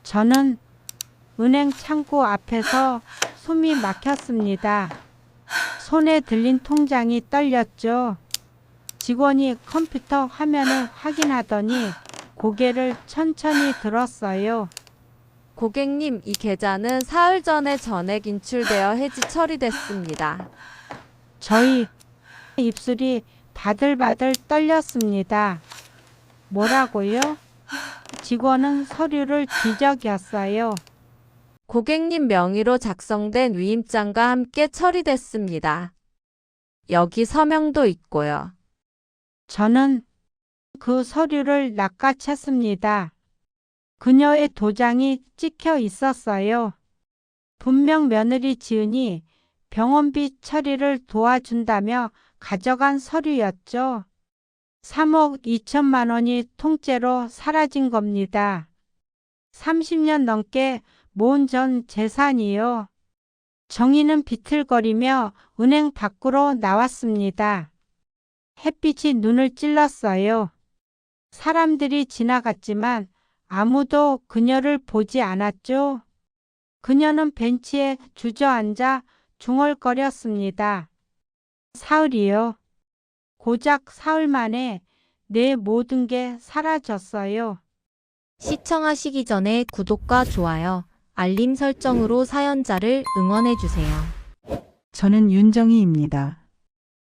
저는 은행 창구 앞에서 숨이 막혔습니다. 손에 들린 통장이 떨렸죠. 직원이 컴퓨터 화면을 확인하더니 고개를 천천히 들었어요. 고객님, 이 계좌는 사흘 전에 전액 인출되어 해지 처리됐습니다. 저희 입술이 바들바들 떨렸습니다. 뭐라고요? 직원은 서류를 뒤적였어요. 고객님 명의로 작성된 위임장과 함께 처리됐습니다. 여기 서명도 있고요. 저는 그 서류를 낚아챘습니다. 그녀의 도장이 찍혀 있었어요. 분명 며느리 지은이 병원비 처리를 도와준다며 가져간 서류였죠. 3억 2천만 원이 통째로 사라진 겁니다. 30년 넘게 모은 전 재산이요. 정의는 비틀거리며 은행 밖으로 나왔습니다. 햇빛이 눈을 찔렀어요. 사람들이 지나갔지만 아무도 그녀를 보지 않았죠. 그녀는 벤치에 주저앉아 중얼거렸습니다. 사흘이요. 고작 사흘 만에 내 모든 게 사라졌어요. 시청하시기 전에 구독과 좋아요, 알림 설정으로 사연자를 응원해주세요. 저는 윤정희입니다.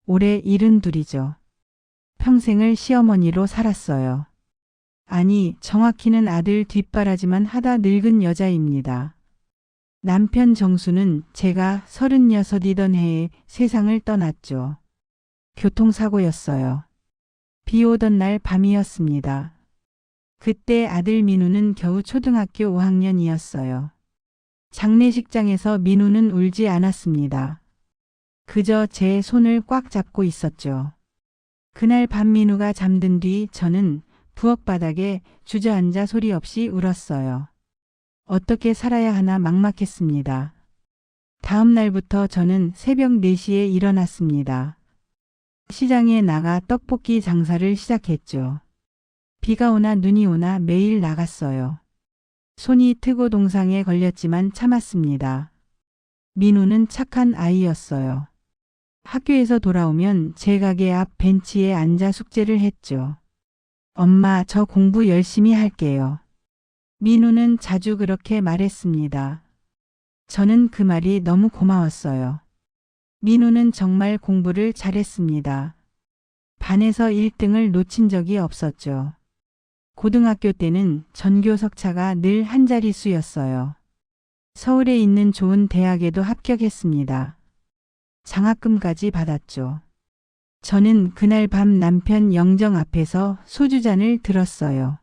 올해 72이죠. 평생을 시어머니로 살았어요. 아니, 정확히는 아들 뒷바라지만 하다 늙은 여자입니다. 남편 정수는 제가 36이던 해에 세상을 떠났죠. 교통사고였어요. 비 오던 날 밤이었습니다. 그때 아들 민우는 겨우 초등학교 5학년이었어요. 장례식장에서 민우는 울지 않았습니다. 그저 제 손을 꽉 잡고 있었죠. 그날 밤 민우가 잠든 뒤 저는 부엌 바닥에 주저앉아 소리 없이 울었어요. 어떻게 살아야 하나 막막했습니다. 다음 날부터 저는 새벽 4시에 일어났습니다. 시장에 나가 떡볶이 장사를 시작했죠. 비가 오나 눈이 오나 매일 나갔어요. 손이 트고 동상에 걸렸지만 참았습니다. 민우는 착한 아이였어요. 학교에서 돌아오면 제 가게 앞 벤치에 앉아 숙제를 했죠. 엄마, 저 공부 열심히 할게요. 민우는 자주 그렇게 말했습니다. 저는 그 말이 너무 고마웠어요. 민우는 정말 공부를 잘했습니다. 반에서 1등을 놓친 적이 없었죠. 고등학교 때는 전교 석차가 늘 한 자릿수였어요. 서울에 있는 좋은 대학에도 합격했습니다. 장학금까지 받았죠. 저는 그날 밤 남편 영정 앞에서 소주잔을 들었어요.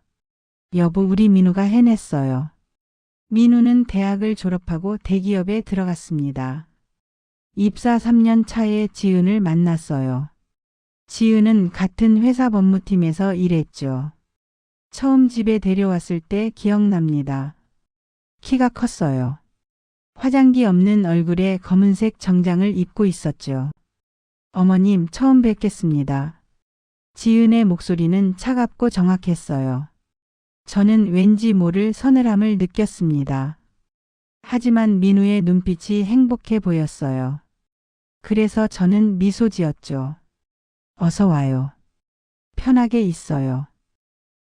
여보, 우리 민우가 해냈어요. 민우는 대학을 졸업하고 대기업에 들어갔습니다. 입사 3년 차에 지은을 만났어요. 지은은 같은 회사 법무팀에서 일했죠. 처음 집에 데려왔을 때 기억납니다. 키가 컸어요. 화장기 없는 얼굴에 검은색 정장을 입고 있었죠. 어머님, 처음 뵙겠습니다. 지은의 목소리는 차갑고 정확했어요. 저는 왠지 모를 서늘함을 느꼈습니다. 하지만 민우의 눈빛이 행복해 보였어요. 그래서 저는 미소 지었죠. 어서 와요. 편하게 있어요.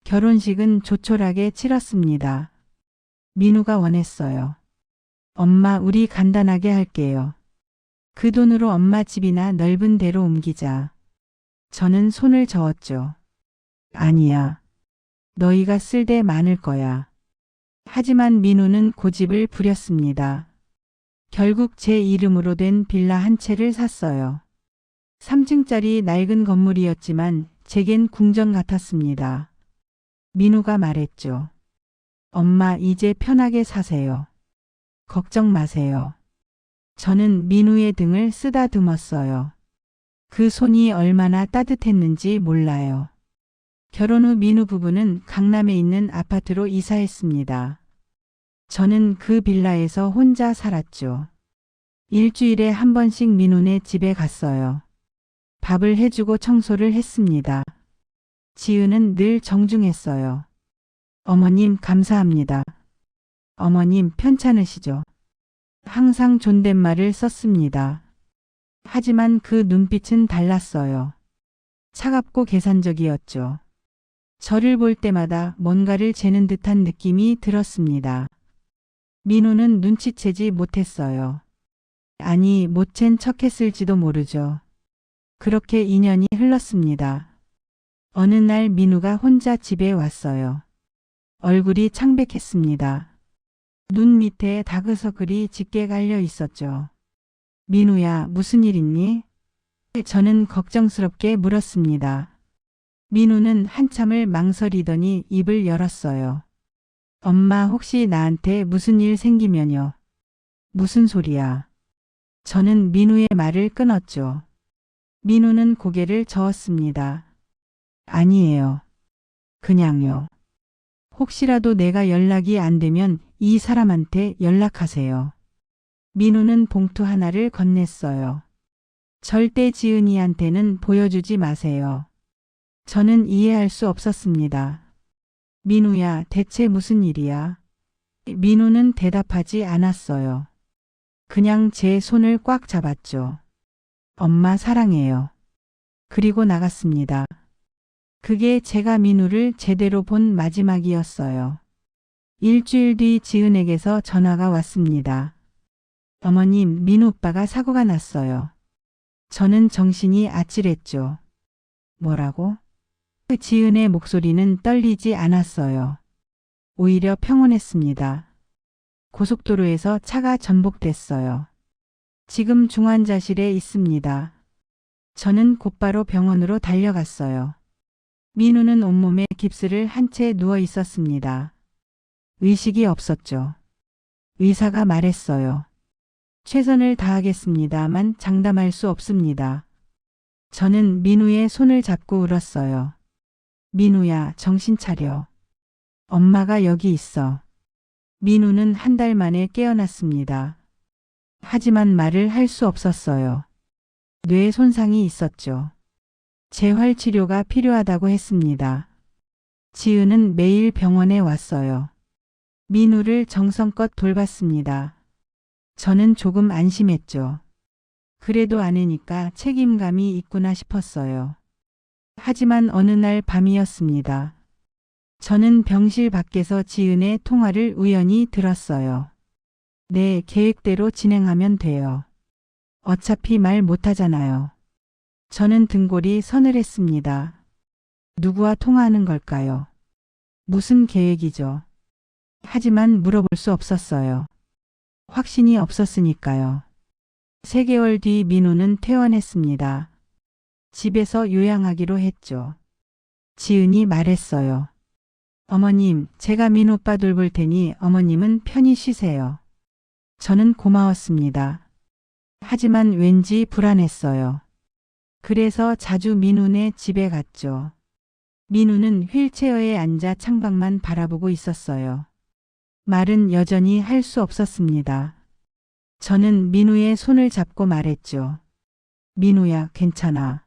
결혼식은 조촐하게 치렀습니다. 민우가 원했어요. 엄마, 우리 간단하게 할게요. 그 돈으로 엄마 집이나 넓은 데로 옮기자. 저는 손을 저었죠. 아니야. 너희가 쓸 데 많을 거야. 하지만 민우는 고집을 부렸습니다. 결국 제 이름으로 된 빌라 한 채를 샀어요. 3층짜리 낡은 건물이었지만 제겐 궁전 같았습니다. 민우가 말했죠. 엄마, 이제 편하게 사세요. 걱정 마세요. 저는 민우의 등을 쓰다듬었어요. 그 손이 얼마나 따뜻했는지 몰라요. 결혼 후 민우 부부는 강남에 있는 아파트로 이사했습니다. 저는 그 빌라에서 혼자 살았죠. 일주일에 한 번씩 민우네 집에 갔어요. 밥을 해주고 청소를 했습니다. 지은은 늘 정중했어요. 어머님, 감사합니다. 어머님 편찮으시죠? 항상 존댓말을 썼습니다. 하지만 그 눈빛은 달랐어요. 차갑고 계산적이었죠. 저를 볼 때마다 뭔가를 재는 듯한 느낌이 들었습니다. 민우는 눈치채지 못했어요. 아니, 못 챈 척했을지도 모르죠. 그렇게 2년이 흘렀습니다. 어느 날 민우가 혼자 집에 왔어요. 얼굴이 창백했습니다. 눈 밑에 다크서클이 짙게 갈려 있었죠. 민우야, 무슨 일 있니? 저는 걱정스럽게 물었습니다. 민우는 한참을 망설이더니 입을 열었어요. 엄마, 혹시 나한테 무슨 일 생기면요? 무슨 소리야? 저는 민우의 말을 끊었죠. 민우는 고개를 저었습니다. 아니에요. 그냥요. 혹시라도 내가 연락이 안 되면 이 사람한테 연락하세요. 민우는 봉투 하나를 건넸어요. 절대 지은이한테는 보여주지 마세요. 저는 이해할 수 없었습니다. 민우야, 대체 무슨 일이야? 민우는 대답하지 않았어요. 그냥 제 손을 꽉 잡았죠. 엄마 사랑해요. 그리고 나갔습니다. 그게 제가 민우를 제대로 본 마지막이었어요. 일주일 뒤 지은에게서 전화가 왔습니다. 어머님, 민우 오빠가 사고가 났어요. 저는 정신이 아찔했죠. 뭐라고? 지은의 목소리는 떨리지 않았어요. 오히려 평온했습니다. 고속도로에서 차가 전복됐어요. 지금 중환자실에 있습니다. 저는 곧바로 병원으로 달려갔어요. 민우는 온몸에 깁스를 한 채 누워 있었습니다. 의식이 없었죠. 의사가 말했어요. 최선을 다하겠습니다만 장담할 수 없습니다. 저는 민우의 손을 잡고 울었어요. 민우야, 정신 차려. 엄마가 여기 있어. 민우는 한 달 만에 깨어났습니다. 하지만 말을 할 수 없었어요. 뇌 손상이 있었죠. 재활 치료가 필요하다고 했습니다. 지은은 매일 병원에 왔어요. 민우를 정성껏 돌봤습니다. 저는 조금 안심했죠. 그래도 아내니까 책임감이 있구나 싶었어요. 하지만 어느 날 밤이었습니다. 저는 병실 밖에서 지은의 통화를 우연히 들었어요. 네, 계획대로 진행하면 돼요. 어차피 말 못하잖아요. 저는 등골이 서늘했습니다. 누구와 통화하는 걸까요? 무슨 계획이죠? 하지만 물어볼 수 없었어요. 확신이 없었으니까요. 3개월 뒤 민우는 퇴원했습니다. 집에서 요양하기로 했죠. 지은이 말했어요. 어머님, 제가 민우 오빠 돌볼 테니 어머님은 편히 쉬세요. 저는 고마웠습니다. 하지만 왠지 불안했어요. 그래서 자주 민우네 집에 갔죠. 민우는 휠체어에 앉아 창밖만 바라보고 있었어요. 말은 여전히 할 수 없었습니다. 저는 민우의 손을 잡고 말했죠. 민우야, 괜찮아.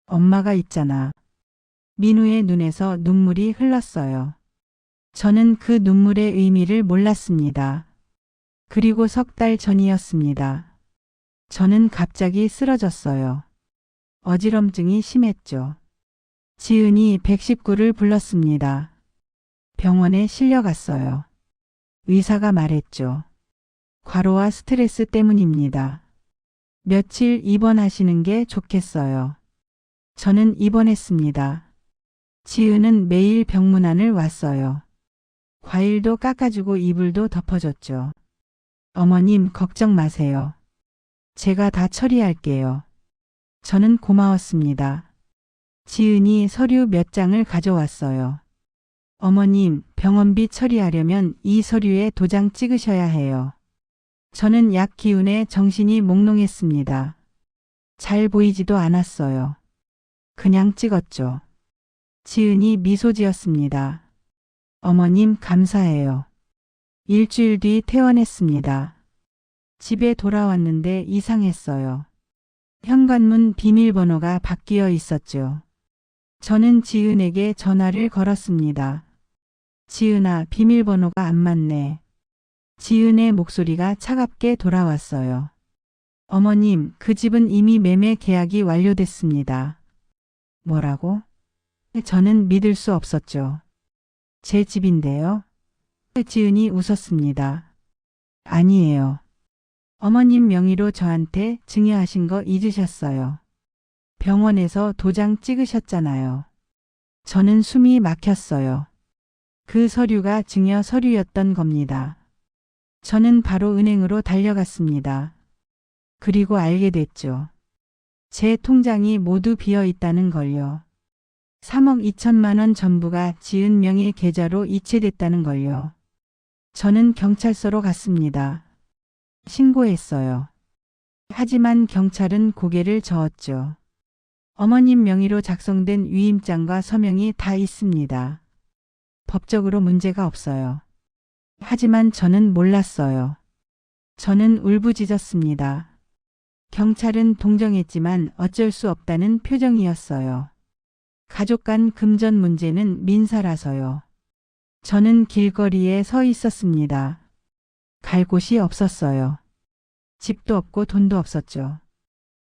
엄마가 있잖아. 민우의 눈에서 눈물이 흘렀어요. 저는 그 눈물의 의미를 몰랐습니다. 그리고 3달 전이었습니다. 저는 갑자기 쓰러졌어요. 어지럼증이 심했죠. 지은이 119를 불렀습니다. 병원에 실려갔어요. 의사가 말했죠. 과로와 스트레스 때문입니다. 며칠 입원하시는 게 좋겠어요. 저는 입원했습니다. 지은은 매일 병문안을 왔어요. 과일도 깎아주고 이불도 덮어줬죠. 어머님, 걱정 마세요. 제가 다 처리할게요. 저는 고마웠습니다. 지은이 서류 몇 장을 가져왔어요. 어머님, 병원비 처리하려면 이 서류에 도장 찍으셔야 해요. 저는 약 기운에 정신이 몽롱했습니다. 잘 보이지도 않았어요. 그냥 찍었죠. 지은이 미소 지었습니다. 어머님, 감사해요. 일주일 뒤 퇴원했습니다. 집에 돌아왔는데 이상했어요. 현관문 비밀번호가 바뀌어 있었죠. 저는 지은에게 전화를 걸었습니다. 지은아, 비밀번호가 안 맞네. 지은의 목소리가 차갑게 돌아왔어요. 어머님, 그 집은 이미 매매 계약이 완료됐습니다. 뭐라고? 저는 믿을 수 없었죠. 제 집인데요. 지은이 웃었습니다. 아니에요. 어머님 명의로 저한테 증여하신 거 잊으셨어요. 병원에서 도장 찍으셨잖아요. 저는 숨이 막혔어요. 그 서류가 증여 서류였던 겁니다. 저는 바로 은행으로 달려갔습니다. 그리고 알게 됐죠. 제 통장이 모두 비어 있다는 걸요. 3억 2천만 원 전부가 지은 명의 계좌로 이체됐다는 걸요. 저는 경찰서로 갔습니다. 신고했어요. 하지만 경찰은 고개를 저었죠. 어머님 명의로 작성된 위임장과 서명이 다 있습니다. 법적으로 문제가 없어요. 하지만 저는 몰랐어요. 저는 울부짖었습니다. 경찰은 동정했지만 어쩔 수 없다는 표정이었어요. 가족 간 금전 문제는 민사라서요. 저는 길거리에 서 있었습니다. 갈 곳이 없었어요. 집도 없고 돈도 없었죠.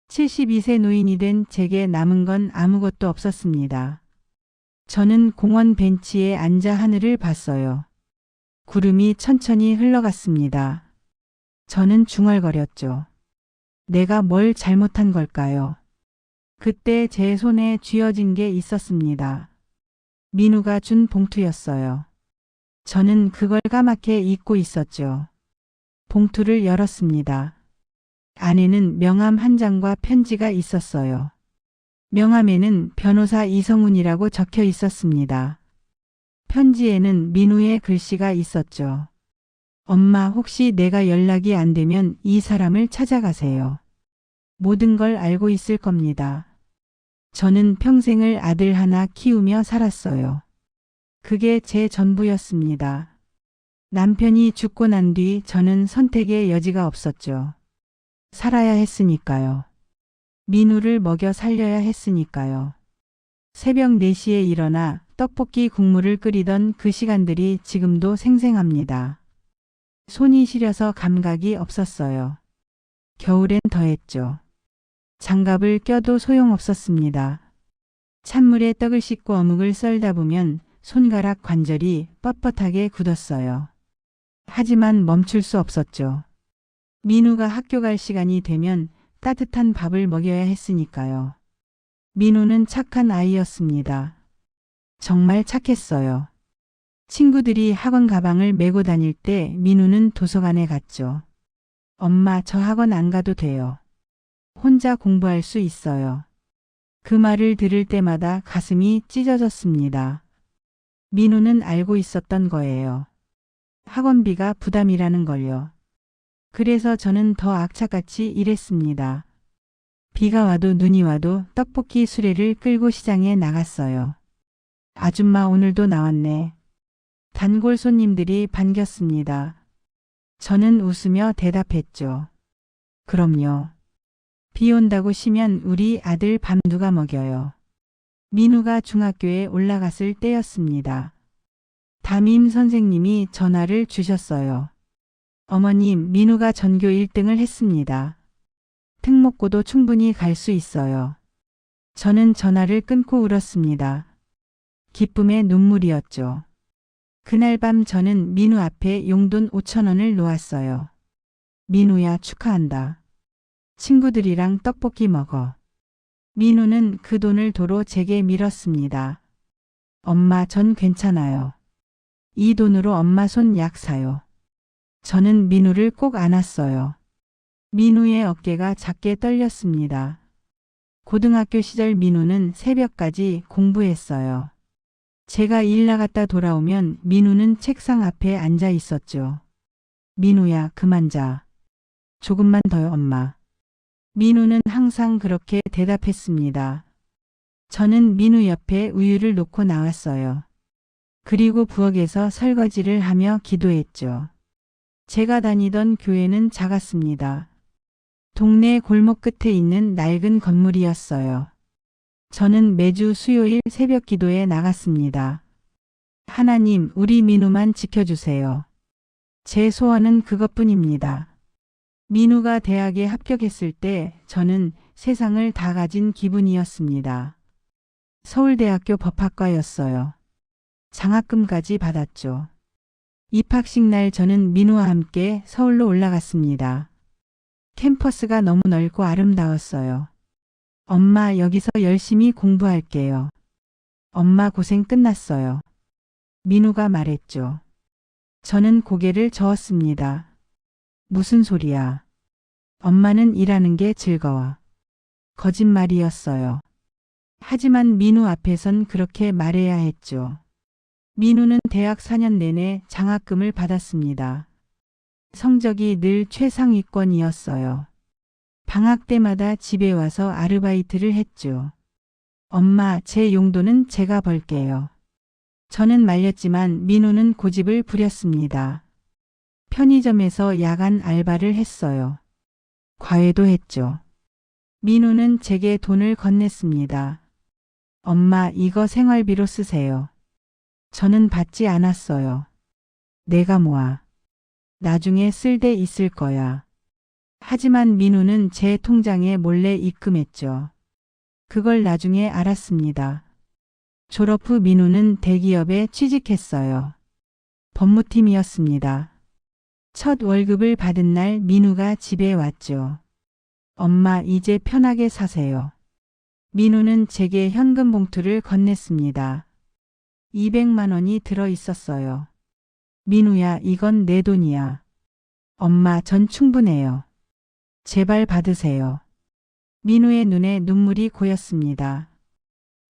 72세 노인이 된 제게 남은 건 아무것도 없었습니다. 저는 공원 벤치에 앉아 하늘을 봤어요. 구름이 천천히 흘러갔습니다. 저는 중얼거렸죠. 내가 뭘 잘못한 걸까요? 그때 제 손에 쥐어진 게 있었습니다. 민우가 준 봉투였어요. 저는 그걸 까맣게 잊고 있었죠. 봉투를 열었습니다. 안에는 명함 한 장과 편지가 있었어요. 명함에는 변호사 이성훈이라고 적혀 있었습니다. 편지에는 민우의 글씨가 있었죠. 엄마, 혹시 내가 연락이 안 되면 이 사람을 찾아가세요. 모든 걸 알고 있을 겁니다. 저는 평생을 아들 하나 키우며 살았어요. 그게 제 전부였습니다. 남편이 죽고 난 뒤 저는 선택의 여지가 없었죠. 살아야 했으니까요. 민우를 먹여 살려야 했으니까요. 새벽 4시에 일어나 떡볶이 국물을 끓이던 그 시간들이 지금도 생생합니다. 손이 시려서 감각이 없었어요. 겨울엔 더했죠. 장갑을 껴도 소용없었습니다. 찬물에 떡을 씻고 어묵을 썰다 보면 손가락 관절이 뻣뻣하게 굳었어요. 하지만 멈출 수 없었죠. 민우가 학교 갈 시간이 되면 따뜻한 밥을 먹여야 했으니까요. 민우는 착한 아이였습니다. 정말 착했어요. 친구들이 학원 가방을 메고 다닐 때 민우는 도서관에 갔죠. 엄마, 저 학원 안 가도 돼요. 혼자 공부할 수 있어요. 그 말을 들을 때마다 가슴이 찢어졌습니다. 민우는 알고 있었던 거예요. 학원비가 부담이라는 걸요. 그래서 저는 더 악착같이 일했습니다. 비가 와도 눈이 와도 떡볶이 수레를 끌고 시장에 나갔어요. 아줌마, 오늘도 나왔네. 단골 손님들이 반겼습니다. 저는 웃으며 대답했죠. 그럼요. 비 온다고 쉬면 우리 아들 밥 누가 먹여요. 민우가 중학교에 올라갔을 때였습니다. 담임 선생님이 전화를 주셨어요. 어머님, 민우가 전교 1등을 했습니다. 특목고도 충분히 갈 수 있어요. 저는 전화를 끊고 울었습니다. 기쁨의 눈물이었죠. 그날 밤 저는 민우 앞에 용돈 5,000원을 놓았어요. 민우야, 축하한다. 친구들이랑 떡볶이 먹어. 민우는 그 돈을 도로 제게 밀었습니다. 엄마, 전 괜찮아요. 이 돈으로 엄마 손 약 사요. 저는 민우를 꼭 안았어요. 민우의 어깨가 작게 떨렸습니다. 고등학교 시절 민우는 새벽까지 공부했어요. 제가 일 나갔다 돌아오면 민우는 책상 앞에 앉아 있었죠. 민우야, 그만 자. 조금만 더요, 엄마. 민우는 항상 그렇게 대답했습니다. 저는 민우 옆에 우유를 놓고 나왔어요. 그리고 부엌에서 설거지를 하며 기도했죠. 제가 다니던 교회는 작았습니다. 동네 골목 끝에 있는 낡은 건물이었어요. 저는 매주 수요일 새벽 기도에 나갔습니다. 하나님, 우리 민우만 지켜주세요. 제 소원은 그것뿐입니다. 민우가 대학에 합격했을 때 저는 세상을 다 가진 기분이었습니다. 서울대학교 법학과였어요. 장학금까지 받았죠. 입학식 날 저는 민우와 함께 서울로 올라갔습니다. 캠퍼스가 너무 넓고 아름다웠어요. 엄마, 여기서 열심히 공부할게요. 엄마, 고생 끝났어요. 민우가 말했죠. 저는 고개를 저었습니다. 무슨 소리야. 엄마는 일하는 게 즐거워. 거짓말이었어요. 하지만 민우 앞에선 그렇게 말해야 했죠. 민우는 대학 4년 내내 장학금을 받았습니다. 성적이 늘 최상위권이었어요. 방학 때마다 집에 와서 아르바이트를 했죠. 엄마, 제 용돈은 제가 벌게요. 저는 말렸지만 민우는 고집을 부렸습니다. 편의점에서 야간 알바를 했어요. 과외도 했죠. 민우는 제게 돈을 건넸습니다. 엄마, 이거 생활비로 쓰세요. 저는 받지 않았어요. 내가 모아. 나중에 쓸 데 있을 거야. 하지만 민우는 제 통장에 몰래 입금했죠. 그걸 나중에 알았습니다. 졸업 후 민우는 대기업에 취직했어요. 법무팀이었습니다. 첫 월급을 받은 날 민우가 집에 왔죠. 엄마, 이제 편하게 사세요. 민우는 제게 현금 봉투를 건넸습니다. 200만 원이 들어 있었어요. 민우야, 이건 내 돈이야. 엄마, 전 충분해요. 제발 받으세요. 민우의 눈에 눈물이 고였습니다.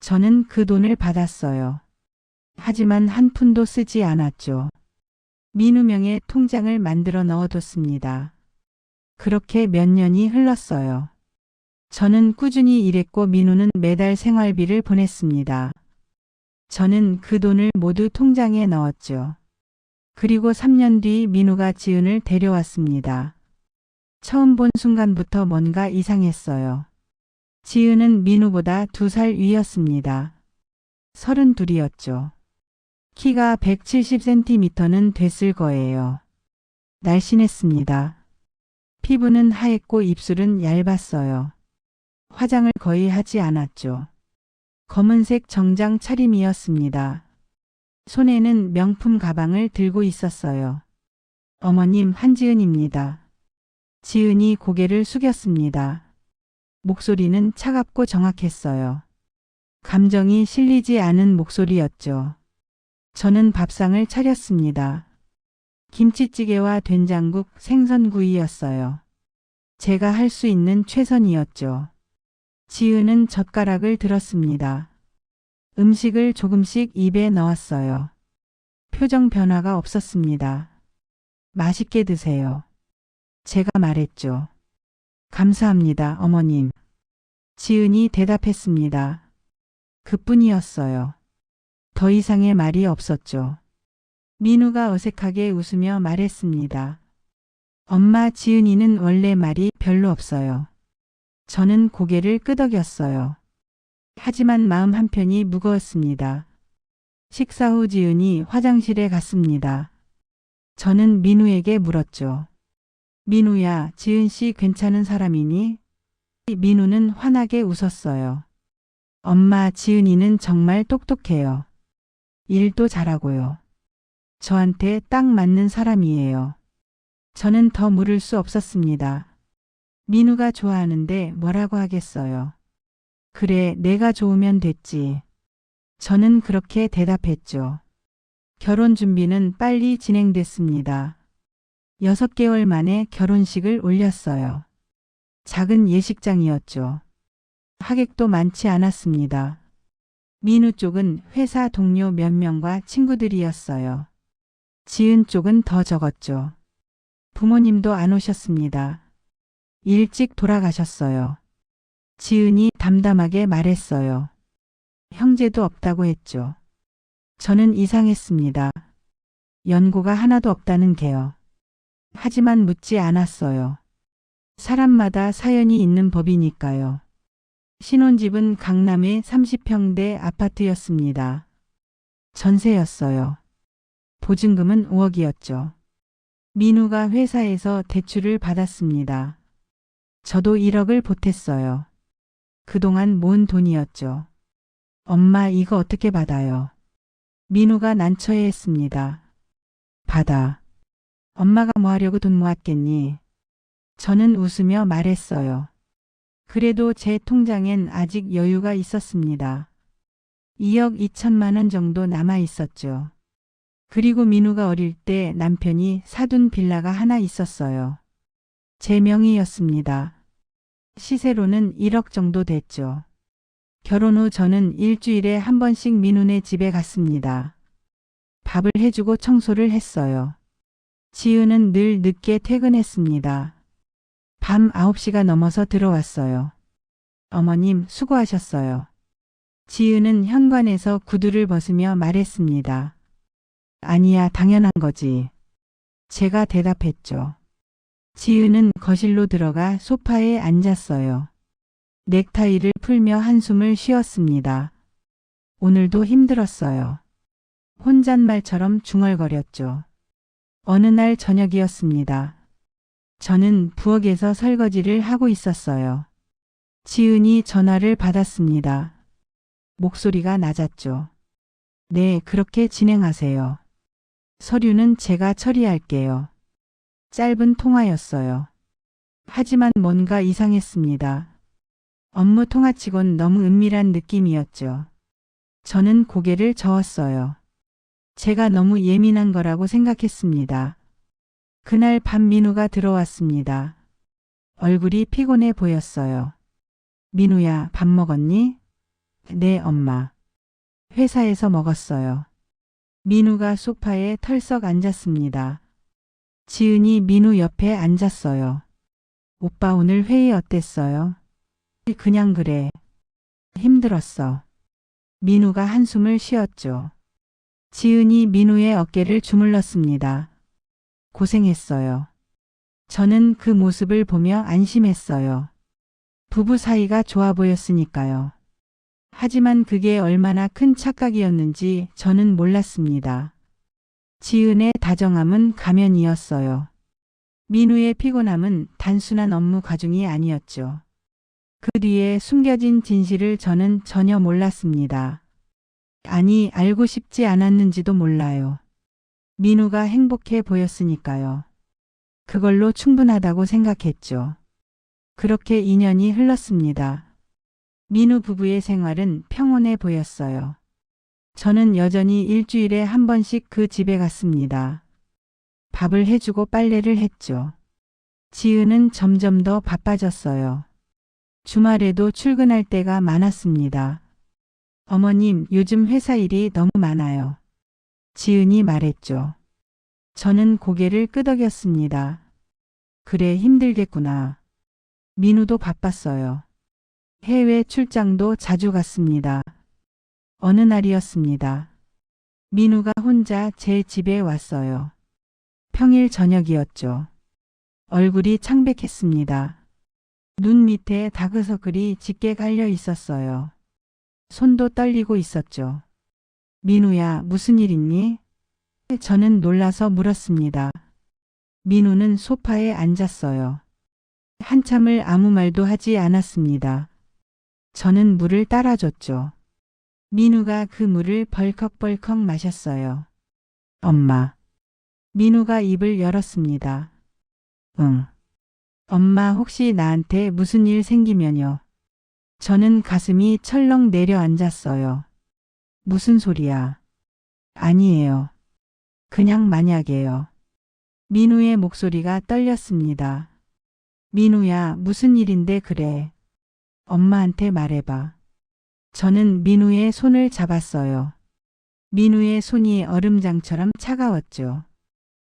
저는 그 돈을 받았어요. 하지만 한 푼도 쓰지 않았죠. 민우 명의 통장을 만들어 넣어뒀습니다. 그렇게 몇 년이 흘렀어요. 저는 꾸준히 일했고 민우는 매달 생활비를 보냈습니다. 저는 그 돈을 모두 통장에 넣었죠. 그리고 3년 뒤 민우가 지은을 데려왔습니다. 처음 본 순간부터 뭔가 이상했어요. 지은은 민우보다 2살 위였습니다. 32이었죠. 키가 170cm는 됐을 거예요. 날씬했습니다. 피부는 하얗고 입술은 얇았어요. 화장을 거의 하지 않았죠. 검은색 정장 차림이었습니다. 손에는 명품 가방을 들고 있었어요. 어머님, 한지은입니다. 지은이 고개를 숙였습니다. 목소리는 차갑고 정확했어요. 감정이 실리지 않은 목소리였죠. 저는 밥상을 차렸습니다. 김치찌개와 된장국, 생선구이였어요. 제가 할 수 있는 최선이었죠. 지은은 젓가락을 들었습니다. 음식을 조금씩 입에 넣었어요. 표정 변화가 없었습니다. 맛있게 드세요. 제가 말했죠. 감사합니다, 어머님. 지은이 대답했습니다. 그뿐이었어요. 더 이상의 말이 없었죠. 민우가 어색하게 웃으며 말했습니다. 엄마, 지은이는 원래 말이 별로 없어요. 저는 고개를 끄덕였어요. 하지만 마음 한편이 무거웠습니다. 식사 후 지은이 화장실에 갔습니다. 저는 민우에게 물었죠. 민우야, 지은 씨 괜찮은 사람이니? 민우는 환하게 웃었어요. 엄마, 지은이는 정말 똑똑해요. 일도 잘하고요. 저한테 딱 맞는 사람이에요. 저는 더 물을 수 없었습니다. 민우가 좋아하는데 뭐라고 하겠어요. 그래, 내가 좋으면 됐지. 저는 그렇게 대답했죠. 결혼 준비는 빨리 진행됐습니다. 6개월 만에 결혼식을 올렸어요. 작은 예식장이었죠. 하객도 많지 않았습니다. 민우 쪽은 회사 동료 몇 명과 친구들이었어요. 지은 쪽은 더 적었죠. 부모님도 안 오셨습니다. 일찍 돌아가셨어요. 지은이 담담하게 말했어요. 형제도 없다고 했죠. 저는 이상했습니다. 연고가 하나도 없다는 게요. 하지만 묻지 않았어요. 사람마다 사연이 있는 법이니까요. 신혼집은 강남의 30평대 아파트였습니다. 전세였어요. 보증금은 5억이었죠. 민우가 회사에서 대출을 받았습니다. 저도 1억을 보탰어요. 그동안 모은 돈이었죠. 엄마 이거 어떻게 받아요? 민우가 난처해했습니다. 받아. 엄마가 뭐 하려고 돈 모았겠니? 저는 웃으며 말했어요. 그래도 제 통장엔 아직 여유가 있었습니다. 2억 2천만 원 정도 남아 있었죠. 그리고 민우가 어릴 때 남편이 사둔 빌라가 하나 있었어요. 제 명의였습니다. 시세로는 1억 정도 됐죠. 결혼 후 저는 일주일에 한 번씩 민우네 집에 갔습니다. 밥을 해주고 청소를 했어요. 지은은 늘 늦게 퇴근했습니다. 밤 9시가 넘어서 들어왔어요. 어머님 수고하셨어요. 지은은 현관에서 구두를 벗으며 말했습니다. 아니야, 당연한 거지. 제가 대답했죠. 지은은 거실로 들어가 소파에 앉았어요. 넥타이를 풀며 한숨을 쉬었습니다. 오늘도 힘들었어요. 혼잣말처럼 중얼거렸죠. 어느 날 저녁이었습니다. 저는 부엌에서 설거지를 하고 있었어요. 지은이 전화를 받았습니다. 목소리가 낮았죠. 네, 그렇게 진행하세요. 서류는 제가 처리할게요. 짧은 통화였어요. 하지만 뭔가 이상했습니다. 업무 통화치곤 너무 은밀한 느낌이었죠. 저는 고개를 저었어요. 제가 너무 예민한 거라고 생각했습니다. 그날 밤 민우가 들어왔습니다. 얼굴이 피곤해 보였어요. 민우야, 밥 먹었니? 네, 엄마. 회사에서 먹었어요. 민우가 소파에 털썩 앉았습니다. 지은이 민우 옆에 앉았어요. 오빠 오늘 회의 어땠어요? 그냥 그래. 힘들었어. 민우가 한숨을 쉬었죠. 지은이 민우의 어깨를 주물렀습니다. 고생했어요. 저는 그 모습을 보며 안심했어요. 부부 사이가 좋아 보였으니까요. 하지만 그게 얼마나 큰 착각이었는지 저는 몰랐습니다. 지은의 다정함은 가면이었어요. 민우의 피곤함은 단순한 업무 과중이 아니었죠. 그 뒤에 숨겨진 진실을 저는 전혀 몰랐습니다. 아니, 알고 싶지 않았는지도 몰라요. 민우가 행복해 보였으니까요. 그걸로 충분하다고 생각했죠. 그렇게 2년이 흘렀습니다. 민우 부부의 생활은 평온해 보였어요. 저는 여전히 일주일에 한 번씩 그 집에 갔습니다. 밥을 해주고 빨래를 했죠. 지은은 점점 더 바빠졌어요. 주말에도 출근할 때가 많았습니다. 어머님, 요즘 회사 일이 너무 많아요. 지은이 말했죠. 저는 고개를 끄덕였습니다. 그래, 힘들겠구나. 민우도 바빴어요. 해외 출장도 자주 갔습니다. 어느 날이었습니다. 민우가 혼자 제 집에 왔어요. 평일 저녁이었죠. 얼굴이 창백했습니다. 눈 밑에 다크서클이 짙게 갈려 있었어요. 손도 떨리고 있었죠. 민우야, 무슨 일 있니? 저는 놀라서 물었습니다. 민우는 소파에 앉았어요. 한참을 아무 말도 하지 않았습니다. 저는 물을 따라줬죠. 민우가 그 물을 벌컥벌컥 마셨어요. 엄마. 민우가 입을 열었습니다. 응. 엄마, 혹시 나한테 무슨 일 생기면요. 저는 가슴이 철렁 내려앉았어요. 무슨 소리야? 아니에요. 그냥 만약에요. 민우의 목소리가 떨렸습니다. 민우야, 무슨 일인데 그래? 엄마한테 말해봐. 저는 민우의 손을 잡았어요. 민우의 손이 얼음장처럼 차가웠죠.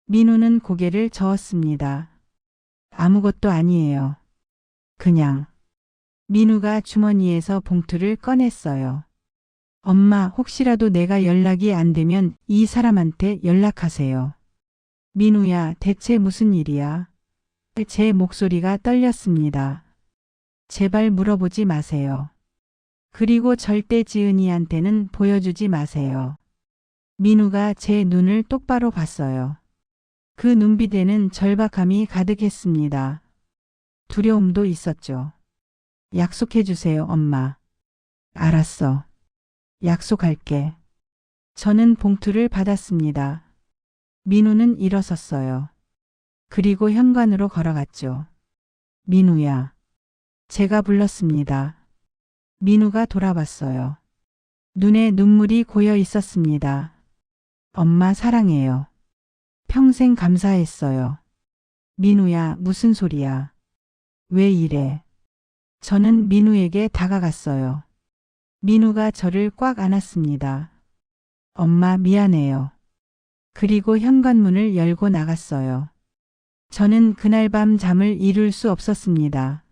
민우는 고개를 저었습니다. 아무것도 아니에요. 그냥. 민우가 주머니에서 봉투를 꺼냈어요. 엄마, 혹시라도 내가 연락이 안 되면 이 사람한테 연락하세요. 민우야, 대체 무슨 일이야? 제 목소리가 떨렸습니다. 제발 물어보지 마세요. 그리고 절대 지은이한테는 보여주지 마세요. 민우가 제 눈을 똑바로 봤어요. 그 눈빛에는 절박함이 가득했습니다. 두려움도 있었죠. 약속해 주세요, 엄마. 알았어. 약속할게. 저는 봉투를 받았습니다. 민우는 일어섰어요. 그리고 현관으로 걸어갔죠. 민우야. 제가 불렀습니다. 민우가 돌아봤어요. 눈에 눈물이 고여 있었습니다. 엄마 사랑해요. 평생 감사했어요. 민우야, 무슨 소리야? 왜 이래? 저는 민우에게 다가갔어요. 민우가 저를 꽉 안았습니다. 엄마 미안해요. 그리고 현관문을 열고 나갔어요. 저는 그날 밤 잠을 이룰 수 없었습니다.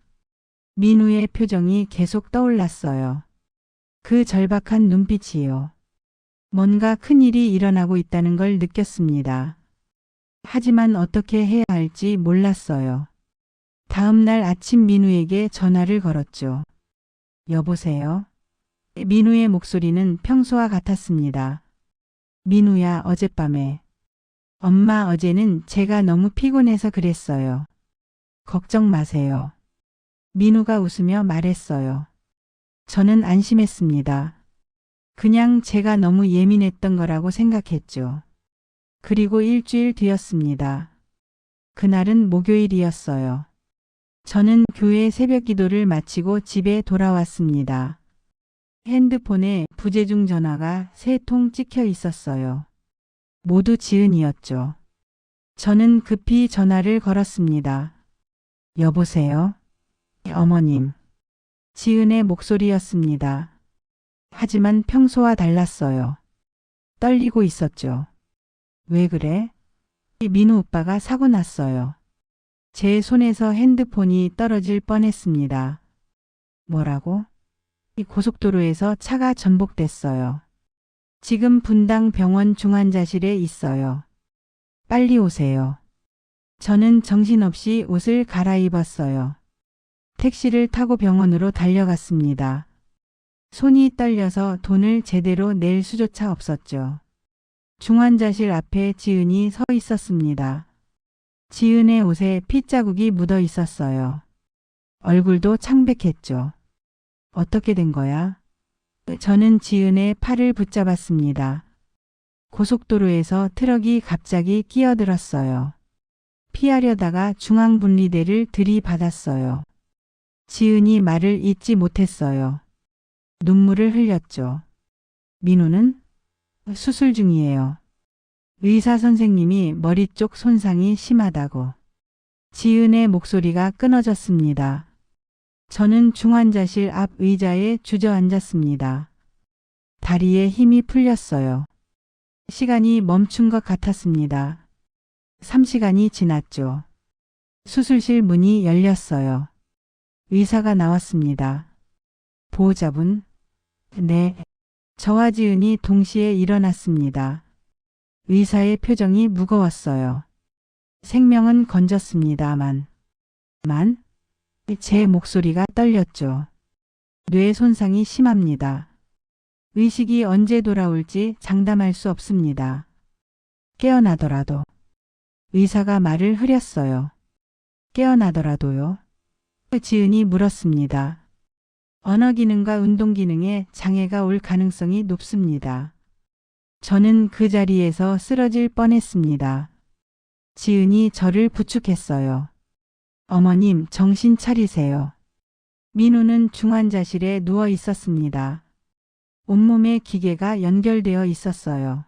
민우의 표정이 계속 떠올랐어요. 그 절박한 눈빛이요. 뭔가 큰일이 일어나고 있다는 걸 느꼈습니다. 하지만 어떻게 해야 할지 몰랐어요. 다음 날 아침 민우에게 전화를 걸었죠. 여보세요? 민우의 목소리는 평소와 같았습니다. 민우야, 어젯밤에. 엄마, 어제는 제가 너무 피곤해서 그랬어요. 걱정 마세요. 민우가 웃으며 말했어요. 저는 안심했습니다. 그냥 제가 너무 예민했던 거라고 생각했죠. 그리고 일주일 뒤였습니다. 그날은 목요일이었어요. 저는 교회 새벽 기도를 마치고 집에 돌아왔습니다. 핸드폰에 부재중 전화가 3통 찍혀 있었어요. 모두 지은이었죠. 저는 급히 전화를 걸었습니다. 여보세요? 어머님. 지은의 목소리였습니다. 하지만 평소와 달랐어요. 떨리고 있었죠. 왜 그래? 민우 오빠가 사고 났어요. 제 손에서 핸드폰이 떨어질 뻔했습니다. 뭐라고? 이 고속도로에서 차가 전복됐어요. 지금 분당 병원 중환자실에 있어요. 빨리 오세요. 저는 정신없이 옷을 갈아입었어요. 택시를 타고 병원으로 달려갔습니다. 손이 떨려서 돈을 제대로 낼 수조차 없었죠. 중환자실 앞에 지은이 서 있었습니다. 지은의 옷에 핏자국이 묻어 있었어요. 얼굴도 창백했죠. 어떻게 된 거야? 저는 지은의 팔을 붙잡았습니다. 고속도로에서 트럭이 갑자기 끼어들었어요. 피하려다가 중앙분리대를 들이받았어요. 지은이 말을 잇지 못했어요. 눈물을 흘렸죠. 민우는? 수술 중이에요. 의사 선생님이 머리 쪽 손상이 심하다고. 지은의 목소리가 끊어졌습니다. 저는 중환자실 앞 의자에 주저앉았습니다. 다리에 힘이 풀렸어요. 시간이 멈춘 것 같았습니다. 3시간이 지났죠. 수술실 문이 열렸어요. 의사가 나왔습니다. 보호자분? 네. 저와 지은이 동시에 일어났습니다. 의사의 표정이 무거웠어요. 생명은 건졌습니다만. 제 목소리가 떨렸죠. 뇌 손상이 심합니다. 의식이 언제 돌아올지 장담할 수 없습니다. 깨어나더라도. 의사가 말을 흐렸어요. 깨어나더라도요? 지은이 물었습니다. 언어 기능과 운동 기능에 장애가 올 가능성이 높습니다. 저는 그 자리에서 쓰러질 뻔했습니다. 지은이 저를 부축했어요. 어머님, 정신 차리세요. 민우는 중환자실에 누워 있었습니다. 온몸에 기계가 연결되어 있었어요.